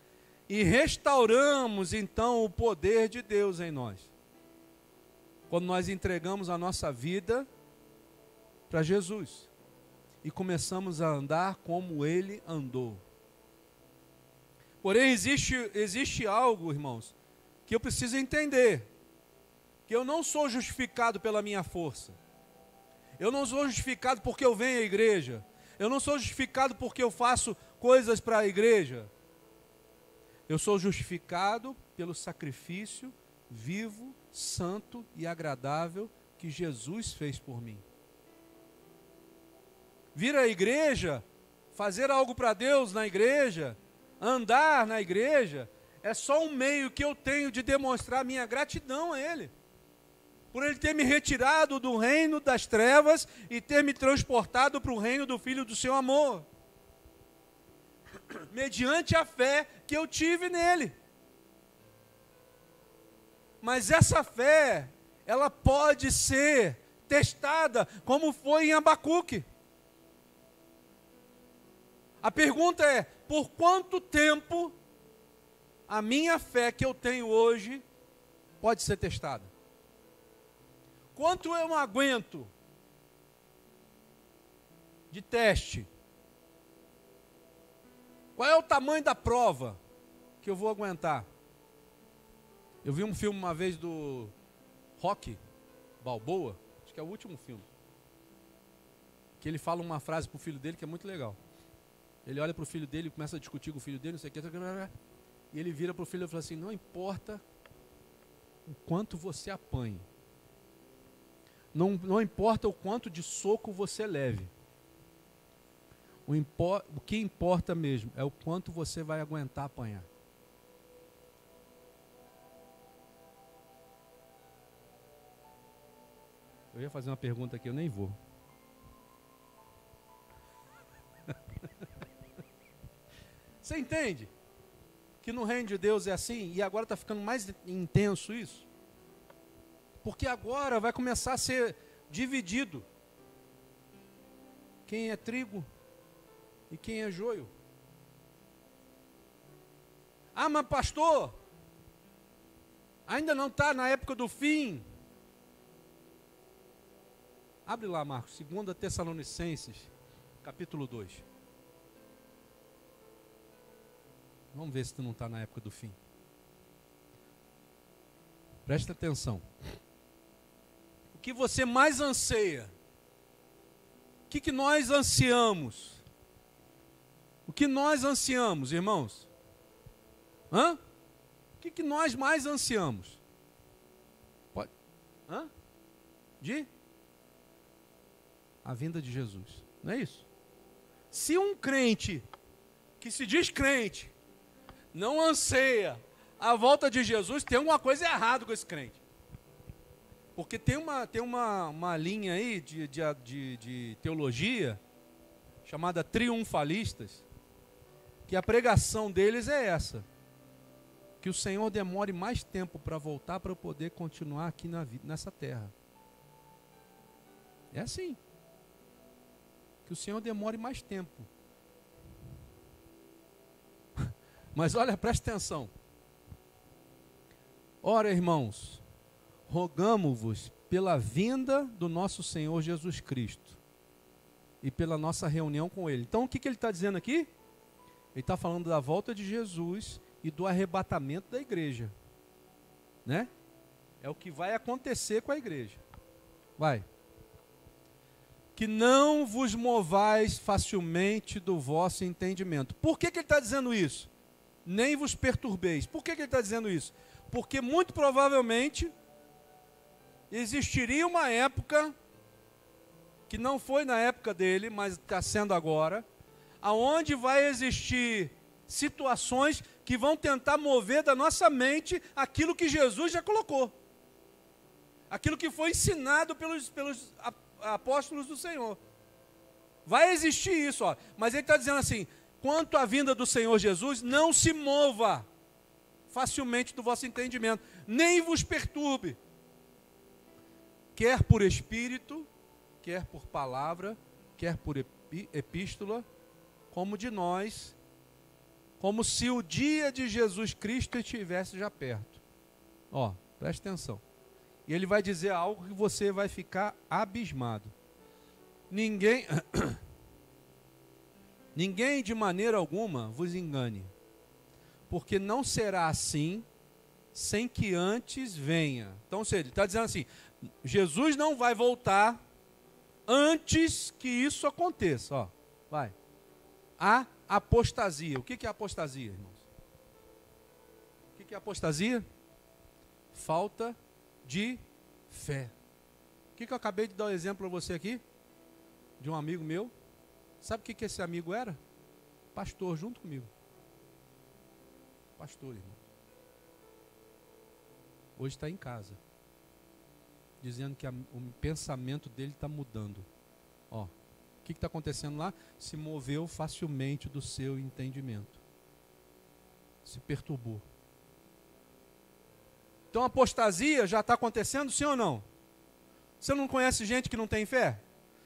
e restauramos então o poder de Deus em nós. Quando nós entregamos a nossa vida para Jesus e começamos a andar como Ele andou. Porém, existe algo, irmãos, que eu preciso entender, que eu não sou justificado pela minha força, eu não sou justificado porque eu venho à igreja, eu não sou justificado porque eu faço coisas para a igreja, eu sou justificado pelo sacrifício vivo, santo e agradável que Jesus fez por mim. Vir à igreja, fazer algo para Deus na igreja, andar na igreja, é só um meio que eu tenho de demonstrar minha gratidão a Ele, por Ele ter me retirado do reino das trevas e ter me transportado para o reino do Filho do seu amor, mediante a fé que eu tive nele. Mas essa fé, ela pode ser testada, como foi em Abacuque. A pergunta é, por quanto tempo a minha fé que eu tenho hoje pode ser testada? Quanto eu não aguento de teste? Qual é o tamanho da prova que eu vou aguentar? Eu vi um filme uma vez do Rocky Balboa, acho que é o último filme, que ele fala uma frase para o filho dele que é muito legal. Ele olha para o filho dele e começa a discutir com o filho dele, não sei o que, e ele vira para o filho e fala assim, não importa o quanto você apanhe, não importa o quanto de soco você leve, o que importa mesmo é o quanto você vai aguentar apanhar. Eu ia fazer uma pergunta aqui, eu nem vou. Você entende que no reino de Deus é assim, e agora está ficando mais intenso isso? Porque agora vai começar a ser dividido quem é trigo e quem é joio. Ah, mas pastor, ainda não está na época do fim. Abre lá, Marcos, 2 Tessalonicenses, capítulo 2. Vamos ver se tu não está na época do fim. Presta atenção. O que você mais anseia? O que nós ansiamos? O que nós ansiamos, irmãos? Hã? O que nós mais ansiamos? Pode? Hã? A vinda de Jesus, não é isso? Se um crente, que se diz crente, não anseia a volta de Jesus, tem alguma coisa errada com esse crente. Porque tem uma linha aí de teologia, chamada triunfalistas, que a pregação deles é essa, que o Senhor demore mais tempo para voltar, para eu poder continuar aqui nessa terra. É assim. Que o Senhor demore mais tempo. Mas olha, presta atenção. Ora, irmãos, rogamo-vos pela vinda do nosso Senhor Jesus Cristo e pela nossa reunião com Ele. Então, o que ele está dizendo aqui? Ele está falando da volta de Jesus e do arrebatamento da igreja, né? É o que vai acontecer com a igreja. Vai. Que não vos movais facilmente do vosso entendimento. Por que ele está dizendo isso? Nem vos perturbeis. Por que ele está dizendo isso? Porque muito provavelmente existiria uma época, que não foi na época dele, mas está sendo agora, aonde vai existir situações que vão tentar mover da nossa mente aquilo que Jesus já colocou. Aquilo que foi ensinado pelos apóstolos do Senhor. Vai existir isso, ó. Mas ele está dizendo assim, quanto à vinda do Senhor Jesus, não se mova facilmente do vosso entendimento, nem vos perturbe. quer por espírito, quer por palavra, quer por epístola, como de nós, como se o dia de Jesus Cristo estivesse já perto. Ó, preste atenção. E ele vai dizer algo que você vai ficar abismado. Ninguém de maneira alguma vos engane, porque não será assim sem que antes venha. Então, ele está dizendo assim, Jesus não vai voltar antes que isso aconteça. Ó, vai. A apostasia. O que é apostasia, irmãos? O que é apostasia? Falta de fé. O que eu acabei de dar um exemplo para você aqui? De um amigo meu. Sabe o que esse amigo era? Pastor, junto comigo. Pastor, irmão. Hoje está em casa. Dizendo que o pensamento dele está mudando. Ó, o que está acontecendo lá? Se moveu facilmente do seu entendimento. Se perturbou. Então a apostasia já está acontecendo, sim ou não? Você não conhece gente que não tem fé?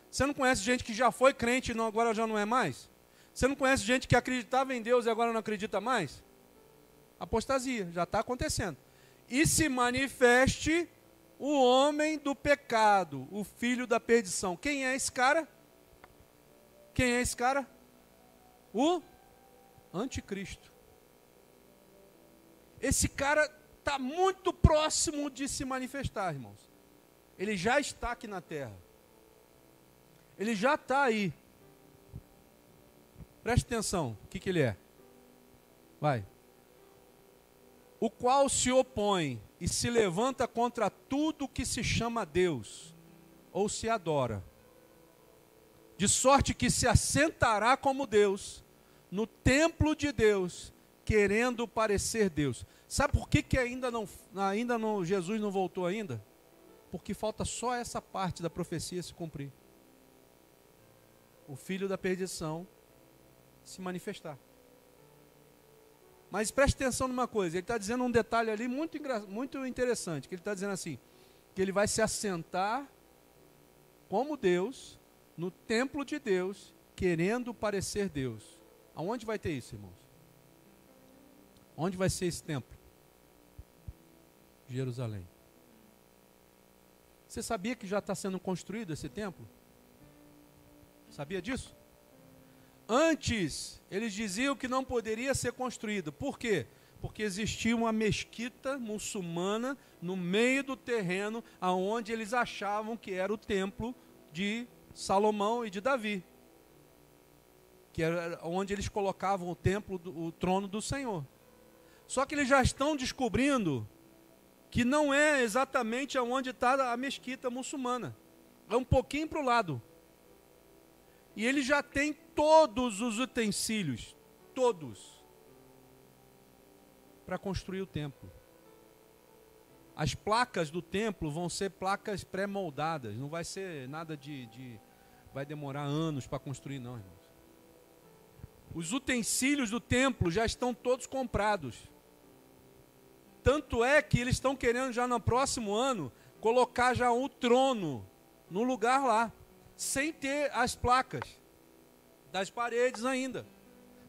Você não conhece gente que já foi crente e agora já não é mais? Você não conhece gente que acreditava em Deus e agora não acredita mais? Apostasia, já está acontecendo. E se manifeste o homem do pecado, o filho da perdição. Quem é esse cara? Quem é esse cara? O anticristo. Esse cara está muito próximo de se manifestar, irmãos. Ele já está aqui na terra. Ele já está aí. Preste atenção, o que ele é? Vai. O qual se opõe e se levanta contra tudo que se chama Deus, ou se adora. De sorte que se assentará como Deus, no templo de Deus, querendo parecer Deus. Sabe por que ainda não Jesus não voltou ainda? Porque falta só essa parte da profecia se cumprir. O filho da perdição se manifestar. Mas preste atenção numa coisa, ele está dizendo um detalhe ali muito interessante, que ele está dizendo assim, que ele vai se assentar como Deus, no templo de Deus, querendo parecer Deus. Aonde vai ter isso, irmãos? Onde vai ser esse templo? Jerusalém. Você sabia que já está sendo construído esse templo? Sabia disso? Antes, eles diziam que não poderia ser construído. Por quê? Porque existia uma mesquita muçulmana no meio do terreno, aonde eles achavam que era o templo de Salomão e de Davi. Que era onde eles colocavam o templo, o trono do Senhor. Só que eles já estão descobrindo que não é exatamente aonde está a mesquita muçulmana. É um pouquinho para o lado. E ele já tem todos os utensílios, todos, para construir o templo. As placas do templo vão ser placas pré-moldadas, não vai ser nada vai demorar anos para construir não, irmãos. Os utensílios do templo já estão todos comprados. Tanto é que eles estão querendo já no próximo ano colocar já um trono no lugar lá, sem ter as placas das paredes ainda.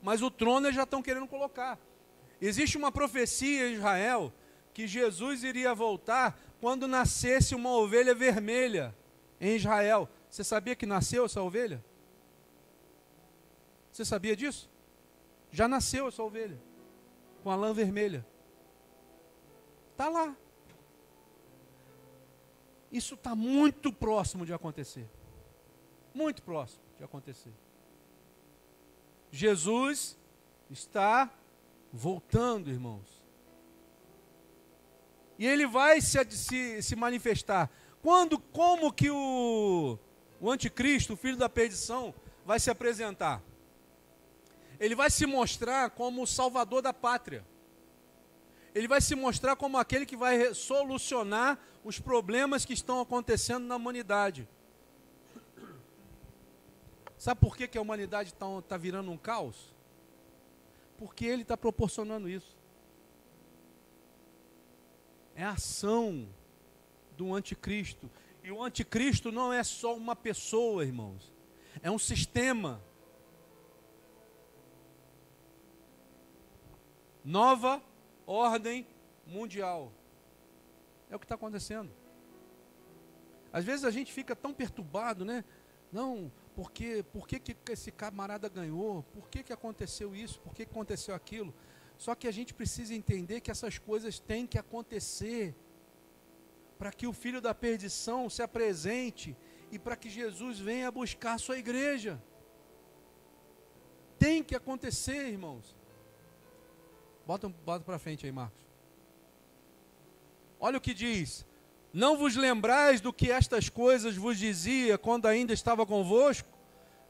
Mas o trono eles já estão querendo colocar. Existe uma profecia em Israel que Jesus iria voltar quando nascesse uma ovelha vermelha em Israel. Você sabia que nasceu essa ovelha? Você sabia disso? Já nasceu essa ovelha com a lã vermelha. Está lá. Isso está muito próximo de acontecer. Muito próximo de acontecer. Jesus está voltando, irmãos. E ele vai se manifestar. Como que o anticristo, o filho da perdição, vai se apresentar? Ele vai se mostrar como o salvador da pátria. Ele vai se mostrar como aquele que vai solucionar os problemas que estão acontecendo na humanidade. Sabe por que a humanidade está virando um caos? Porque ele está proporcionando isso. É a ação do anticristo. E o anticristo não é só uma pessoa, irmãos. É um sistema. Nova ordem mundial. É o que está acontecendo. Às vezes a gente fica tão perturbado, né? Não, por que esse camarada ganhou? Por que aconteceu isso? Por que aconteceu aquilo? Só que a gente precisa entender que essas coisas têm que acontecer para que o filho da perdição se apresente e para que Jesus venha buscar a sua igreja. Tem que acontecer, irmãos. Bota para frente aí, Marcos. Olha o que diz: não vos lembrais do que estas coisas vos dizia quando ainda estava convosco?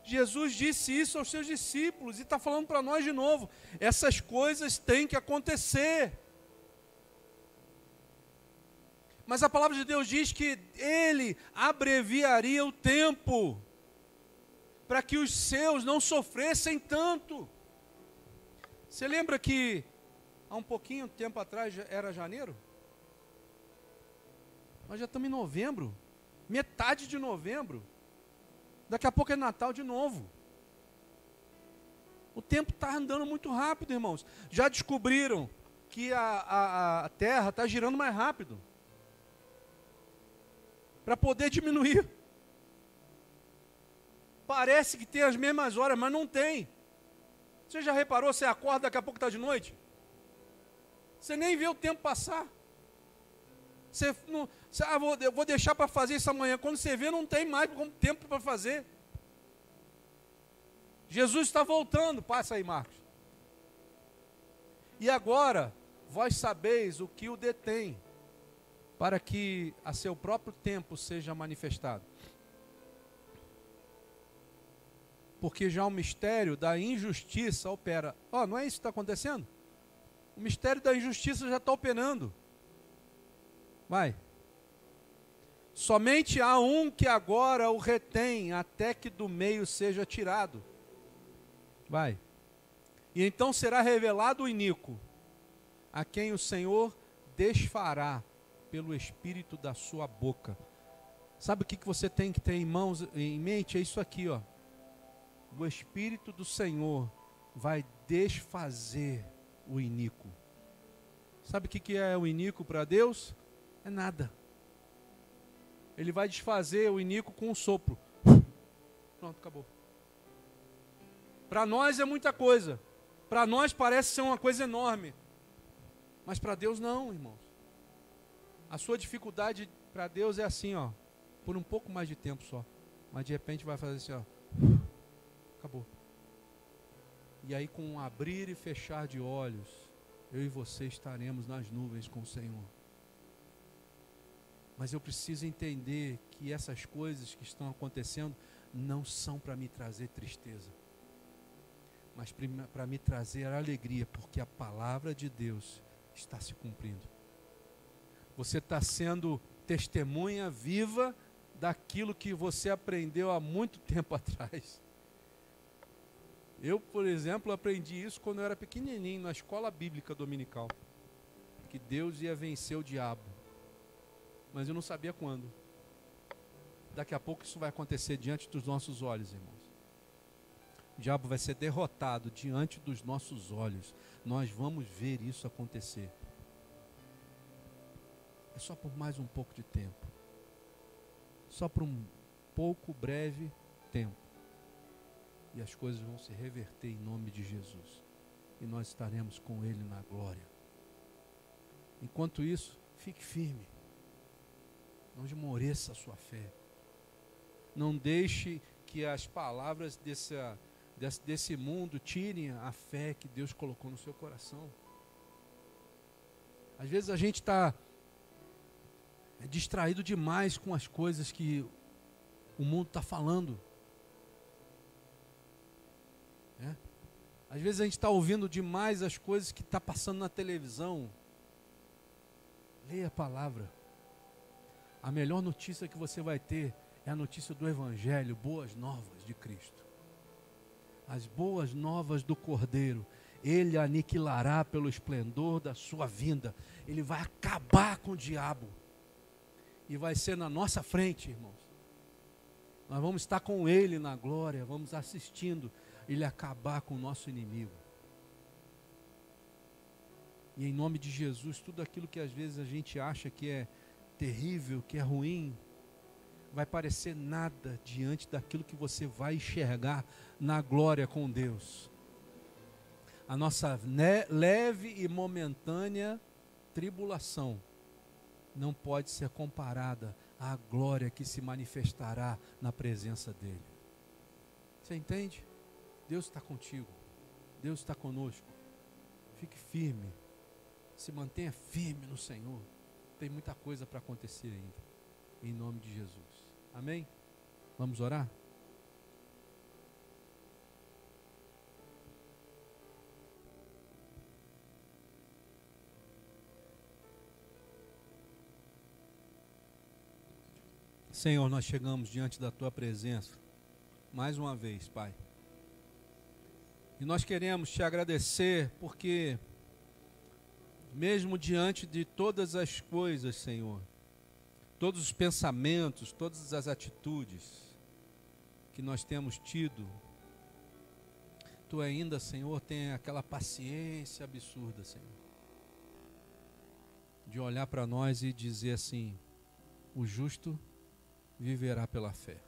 Jesus disse isso aos seus discípulos e está falando para nós de novo. Essas coisas têm que acontecer. Mas a palavra de Deus diz que Ele abreviaria o tempo para que os seus não sofressem tanto. Você lembra que há um pouquinho tempo atrás era janeiro? Nós já estamos em novembro, metade de novembro. Daqui a pouco é Natal de novo. O tempo está andando muito rápido, irmãos. Já descobriram que a Terra está girando mais rápido para poder diminuir. Parece que tem as mesmas horas, mas não tem. Você já reparou, você acorda, daqui a pouco está de noite? Você nem vê o tempo passar. Eu vou deixar para fazer isso amanhã. Quando você vê, não tem mais tempo para fazer. Jesus está voltando. Passa aí, Marcos. E agora, vós sabeis o que o detém, para que a seu próprio tempo seja manifestado. Porque já o mistério da injustiça opera. Não é isso que está acontecendo? O mistério da injustiça já está operando. Vai. Somente há um que agora o retém, até que do meio seja tirado. Vai. E então será revelado o iníquo, a quem o Senhor desfará pelo espírito da sua boca. Sabe o que você tem que ter em mente? É isso aqui, ó. O espírito do Senhor vai desfazer o iníquo. Sabe o que é o iníquo para Deus? É nada. Ele vai desfazer o iníquo com um sopro. Pronto, acabou. Para nós é muita coisa. Para nós parece ser uma coisa enorme. Mas para Deus não, irmãos. A sua dificuldade para Deus é assim, ó. Por um pouco mais de tempo só. Mas de repente vai fazer assim, ó. Acabou. E aí com um abrir e fechar de olhos, eu e você estaremos nas nuvens com o Senhor. Mas eu preciso entender que essas coisas que estão acontecendo não são para me trazer tristeza, mas para me trazer alegria, porque a palavra de Deus está se cumprindo. Você está sendo testemunha viva daquilo que você aprendeu há muito tempo atrás. Eu, por exemplo, aprendi isso quando eu era pequenininho, na escola bíblica dominical, que Deus ia vencer o diabo. Mas eu não sabia quando. Daqui a pouco isso vai acontecer diante dos nossos olhos, irmãos. O diabo vai ser derrotado diante dos nossos olhos. Nós vamos ver isso acontecer. É só por mais um pouco de tempo. Só por um pouco breve tempo. E as coisas vão se reverter em nome de Jesus. E nós estaremos com Ele na glória. Enquanto isso, fique firme. Não esmoreça a sua fé. Não deixe que as palavras desse mundo tirem a fé que Deus colocou no seu coração. Às vezes a gente está distraído demais com as coisas que o mundo está falando. Às vezes a gente está ouvindo demais as coisas que está passando na televisão. Leia a palavra. A melhor notícia que você vai ter é a notícia do Evangelho, boas novas de Cristo. As boas novas do Cordeiro. Ele aniquilará pelo esplendor da sua vinda. Ele vai acabar com o diabo. E vai ser na nossa frente, irmãos. Nós vamos estar com Ele na glória, vamos assistindo Ele acabar com o nosso inimigo. E em nome de Jesus, tudo aquilo que às vezes a gente acha que é terrível, que é ruim, vai parecer nada diante daquilo que você vai enxergar na glória com Deus. A nossa leve e momentânea tribulação não pode ser comparada à glória que se manifestará na presença dEle. Você entende? Deus está contigo, Deus está conosco. Fique firme, se mantenha firme no Senhor. Tem muita coisa para acontecer ainda, em nome de Jesus. Amém? Vamos orar? Senhor, nós chegamos diante da Tua presença, mais uma vez, Pai. E nós queremos Te agradecer, porque mesmo diante de todas as coisas, Senhor, todos os pensamentos, todas as atitudes que nós temos tido, Tu ainda, Senhor, tem aquela paciência absurda, Senhor, de olhar para nós e dizer assim: o justo viverá pela fé.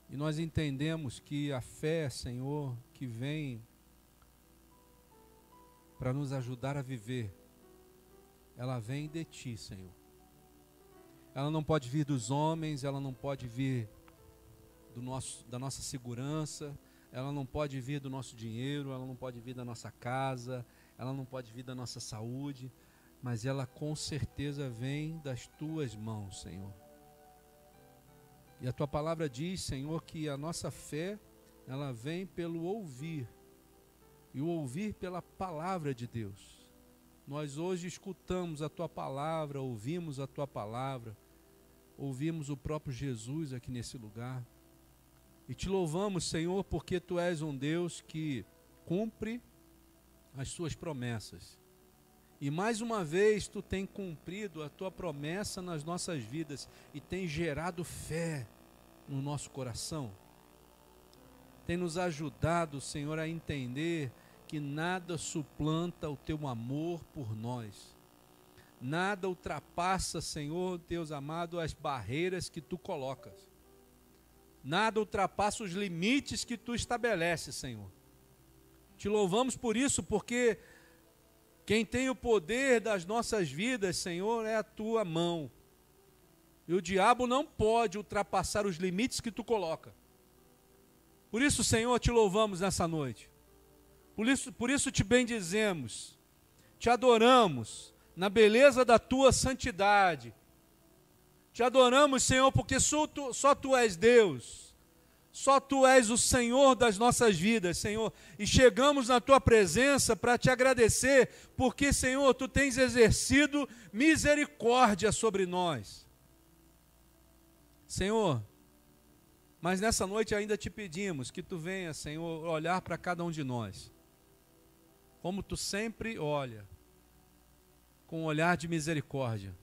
E nós entendemos que a fé, Senhor, que vem para nos ajudar a viver, ela vem de Ti, Senhor. Ela não pode vir dos homens, ela não pode vir da nossa segurança, ela não pode vir do nosso dinheiro, ela não pode vir da nossa casa, ela não pode vir da nossa saúde, mas ela com certeza vem das Tuas mãos, Senhor. E a Tua palavra diz, Senhor, que a nossa fé, ela vem pelo ouvir, e o ouvir pela palavra de Deus. Nós hoje escutamos a Tua palavra, ouvimos a Tua palavra, ouvimos o próprio Jesus aqui nesse lugar. E Te louvamos, Senhor, porque Tu és um Deus que cumpre as Suas promessas. E mais uma vez Tu tem cumprido a Tua promessa nas nossas vidas e tem gerado fé no nosso coração. Tem nos ajudado, Senhor, a entender que nada suplanta o Teu amor por nós. Nada ultrapassa, Senhor, Deus amado, as barreiras que Tu colocas. Nada ultrapassa os limites que Tu estabeleces, Senhor. Te louvamos por isso, porque quem tem o poder das nossas vidas, Senhor, é a Tua mão. E o diabo não pode ultrapassar os limites que Tu coloca. Por isso, Senhor, Te louvamos nessa noite. Por isso Te bendizemos, Te adoramos na beleza da Tua santidade. Te adoramos, Senhor, porque só Tu és Deus. Só Tu és o Senhor das nossas vidas, Senhor. E chegamos na Tua presença para Te agradecer, porque, Senhor, Tu tens exercido misericórdia sobre nós. Senhor, mas nessa noite ainda Te pedimos que Tu venha, Senhor, olhar para cada um de nós, como Tu sempre olha, com um olhar de misericórdia.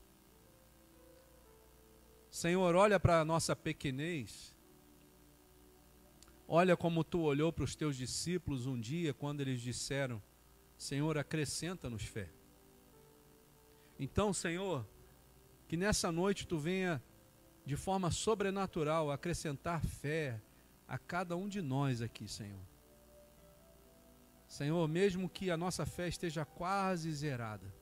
Senhor, olha para a nossa pequenez. Olha como Tu olhou para os Teus discípulos um dia, quando eles disseram: Senhor, acrescenta-nos fé. Então, Senhor, que nessa noite Tu venha de forma sobrenatural acrescentar fé a cada um de nós aqui, Senhor. Senhor, mesmo que a nossa fé esteja quase zerada,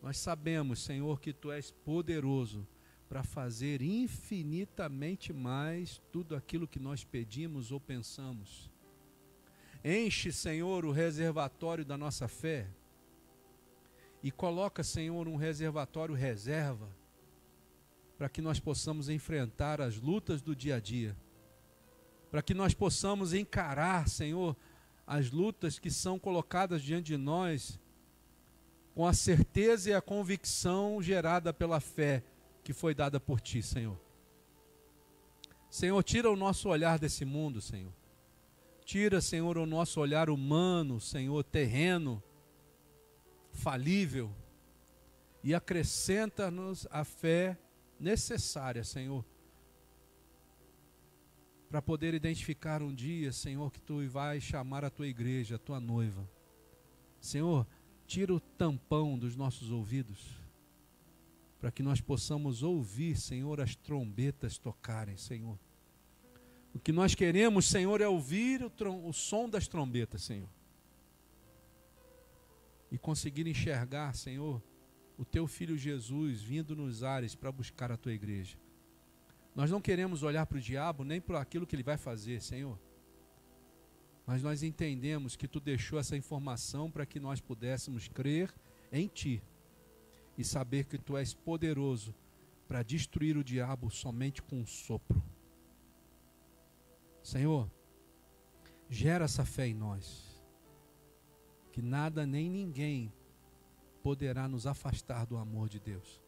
nós sabemos, Senhor, que Tu és poderoso para fazer infinitamente mais tudo aquilo que nós pedimos ou pensamos. Enche, Senhor, o reservatório da nossa fé e coloca, Senhor, um reservatório reserva para que nós possamos enfrentar as lutas do dia a dia, para que nós possamos encarar, Senhor, as lutas que são colocadas diante de nós com a certeza e a convicção gerada pela fé que foi dada por Ti, Senhor. Senhor, tira o nosso olhar desse mundo, Senhor. Tira, Senhor, o nosso olhar humano, Senhor, terreno, falível, e acrescenta-nos a fé necessária, Senhor, para poder identificar um dia, Senhor, que Tu vais chamar a Tua igreja, a Tua noiva. Senhor, tira o tampão dos nossos ouvidos, para que nós possamos ouvir, Senhor, as trombetas tocarem, Senhor. O que nós queremos, Senhor, é ouvir o som das trombetas, Senhor. E conseguir enxergar, Senhor, o Teu Filho Jesus vindo nos ares para buscar a Tua igreja. Nós não queremos olhar para o diabo nem para aquilo que ele vai fazer, Senhor. Mas nós entendemos que Tu deixou essa informação para que nós pudéssemos crer em Ti e saber que Tu és poderoso para destruir o diabo somente com um sopro. Senhor, gera essa fé em nós, que nada nem ninguém poderá nos afastar do amor de Deus.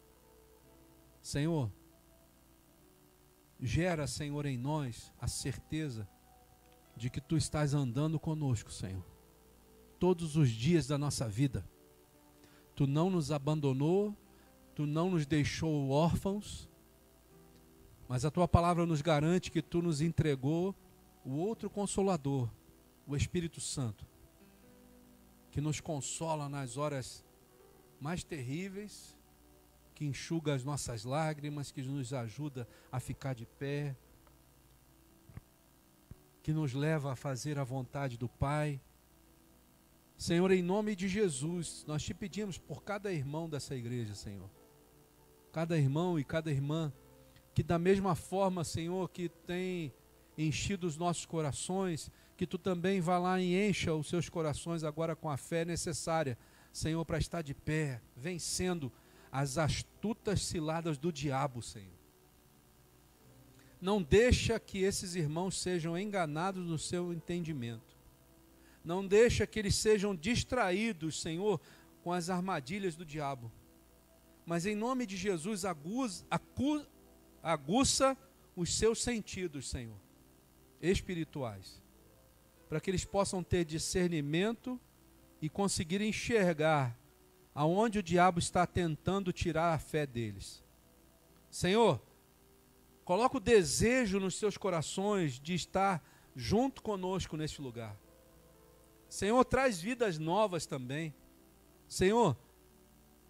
Senhor, gera, Senhor, em nós a certeza de que Tu estás andando conosco, Senhor, todos os dias da nossa vida. Tu não nos abandonou, Tu não nos deixou órfãos, mas a Tua palavra nos garante que Tu nos entregou o outro Consolador, o Espírito Santo, que nos consola nas horas mais terríveis, que enxuga as nossas lágrimas, que nos ajuda a ficar de pé, que nos leva a fazer a vontade do Pai. Senhor, em nome de Jesus, nós Te pedimos por cada irmão dessa igreja, Senhor. Cada irmão e cada irmã, que da mesma forma, Senhor, que tem enchido os nossos corações, que Tu também vá lá e encha os seus corações agora com a fé necessária, Senhor, para estar de pé, vencendo as astutas ciladas do diabo, Senhor. Não deixa que esses irmãos sejam enganados no seu entendimento. Não deixa que eles sejam distraídos, Senhor, com as armadilhas do diabo. Mas em nome de Jesus, aguça os seus sentidos, Senhor, espirituais, para que eles possam ter discernimento e conseguir enxergar aonde o diabo está tentando tirar a fé deles. Senhor, coloca o desejo nos seus corações de estar junto conosco neste lugar. Senhor, traz vidas novas também. Senhor,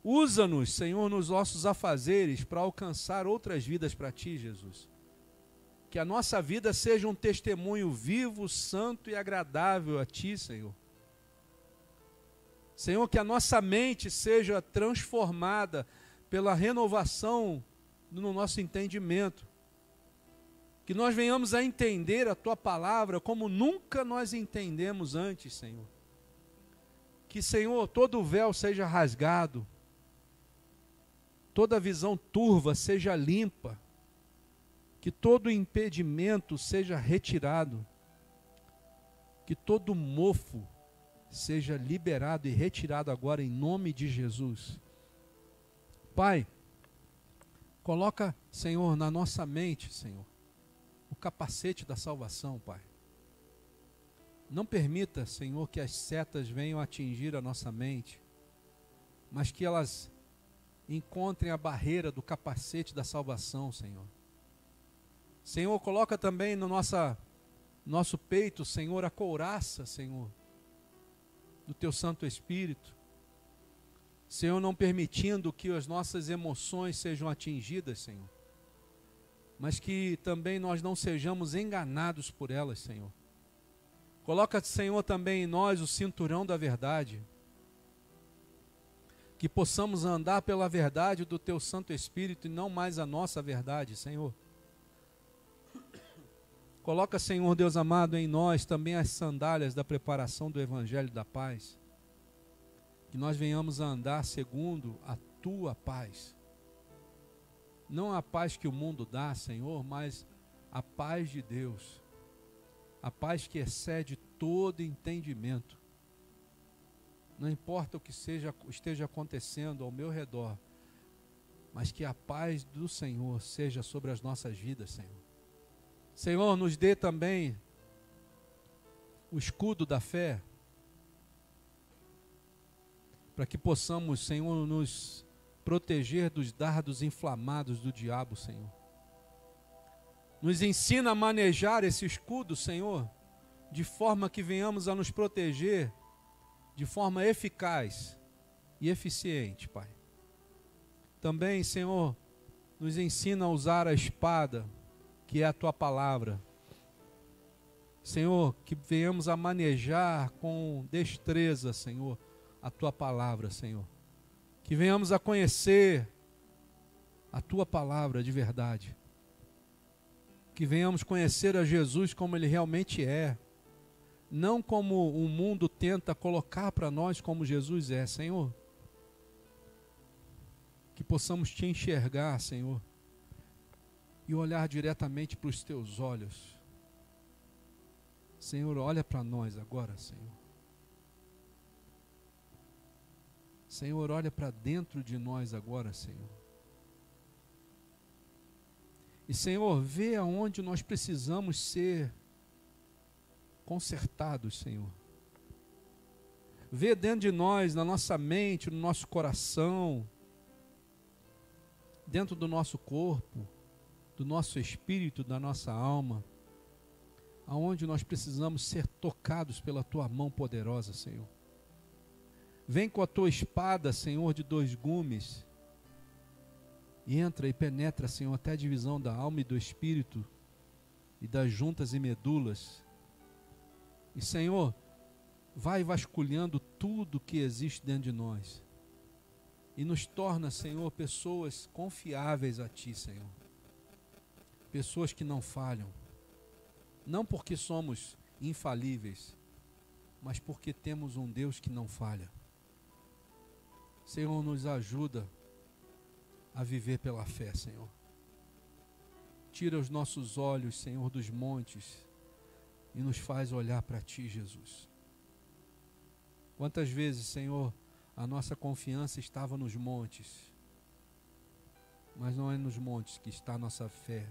usa-nos, Senhor, nos nossos afazeres para alcançar outras vidas para Ti, Jesus. Que a nossa vida seja um testemunho vivo, santo e agradável a Ti, Senhor. Senhor, que a nossa mente seja transformada pela renovação no nosso entendimento. Que nós venhamos a entender a Tua palavra como nunca nós entendemos antes, Senhor. Que, Senhor, todo o véu seja rasgado, toda visão turva seja limpa, que todo impedimento seja retirado, que todo mofo seja liberado e retirado agora em nome de Jesus. Pai, coloca, Senhor, na nossa mente, Senhor, o capacete da salvação, Pai. Não permita, Senhor, que as setas venham atingir a nossa mente, mas que elas encontrem a barreira do capacete da salvação, Senhor. Senhor, coloca também no nosso peito, Senhor, a couraça, Senhor, do Teu Santo Espírito. Senhor, não permitindo que as nossas emoções sejam atingidas, Senhor, mas que também nós não sejamos enganados por elas, Senhor. Coloca, Senhor, também em nós o cinturão da verdade, que possamos andar pela verdade do Teu Santo Espírito e não mais a nossa verdade, Senhor. Coloca, Senhor Deus amado, em nós também as sandálias da preparação do Evangelho da paz, que nós venhamos a andar segundo a Tua paz. Não a paz que o mundo dá, Senhor, mas a paz de Deus, a paz que excede todo entendimento. Não importa o que esteja acontecendo ao meu redor, mas que a paz do Senhor seja sobre as nossas vidas, Senhor. Senhor, nos dê também o escudo da fé, para que possamos, Senhor, nos proteger dos dardos inflamados do diabo, Senhor. Nos ensina a manejar esse escudo, Senhor, de forma que venhamos a nos proteger de forma eficaz e eficiente, Pai. Também, Senhor, nos ensina a usar a espada, que é a Tua palavra. Senhor, que venhamos a manejar com destreza, Senhor, a Tua palavra, Senhor. Que venhamos a conhecer a Tua palavra de verdade. Que venhamos conhecer a Jesus como Ele realmente é. Não como o mundo tenta colocar para nós como Jesus é, Senhor. Que possamos Te enxergar, Senhor, e olhar diretamente para os Teus olhos. Senhor, olha para nós agora, Senhor. Senhor, olha para dentro de nós agora, Senhor. E, Senhor, vê aonde nós precisamos ser consertados, Senhor. Vê dentro de nós, na nossa mente, no nosso coração, dentro do nosso corpo, do nosso espírito, da nossa alma, aonde nós precisamos ser tocados pela Tua mão poderosa, Senhor. Vem com a Tua espada, Senhor, de 2 gumes, e entra e penetra, Senhor, até a divisão da alma e do espírito, e das juntas e medulas. E, Senhor, vai vasculhando tudo que existe dentro de nós. E nos torna, Senhor, pessoas confiáveis a Ti, Senhor. Pessoas que não falham. Não porque somos infalíveis, mas porque temos um Deus que não falha. Senhor, nos ajuda a viver pela fé, Senhor. Tira os nossos olhos, Senhor, dos montes e nos faz olhar para Ti, Jesus. Quantas vezes, Senhor, a nossa confiança estava nos montes, mas não é nos montes que está a nossa fé.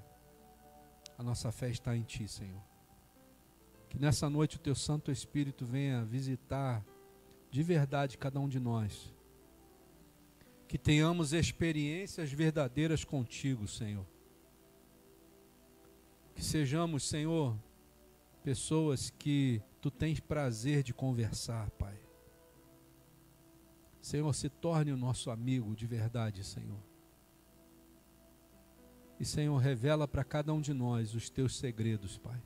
A nossa fé está em Ti, Senhor. Que nessa noite o Teu Santo Espírito venha visitar de verdade cada um de nós. Que tenhamos experiências verdadeiras contigo, Senhor. Que sejamos, Senhor, pessoas que Tu tens prazer de conversar, Pai. Senhor, se torne o nosso amigo de verdade, Senhor. E, Senhor, revela para cada um de nós os Teus segredos, Pai.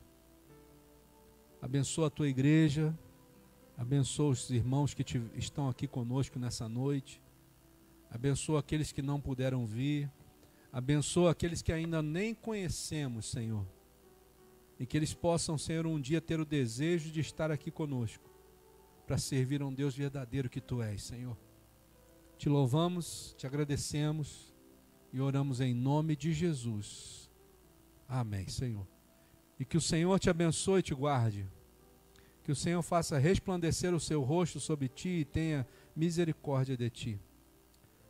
Abençoa a Tua igreja, abençoa os irmãos que estão aqui conosco nessa noite, abençoa aqueles que não puderam vir, abençoa aqueles que ainda nem conhecemos, Senhor, e que eles possam, Senhor, um dia ter o desejo de estar aqui conosco, para servir a um Deus verdadeiro que Tu és, Senhor. Te louvamos, Te agradecemos e oramos em nome de Jesus. Amém, Senhor. E que o Senhor te abençoe e te guarde. Que o Senhor faça resplandecer o seu rosto sobre ti e tenha misericórdia de ti.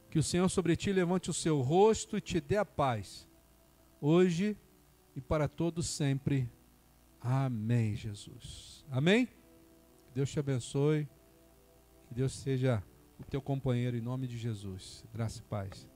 Que o Senhor sobre ti levante o seu rosto e te dê a paz, hoje e para todos sempre. Amém, Jesus. Amém? Que Deus te abençoe. Que Deus seja o teu companheiro em nome de Jesus. Graça e paz.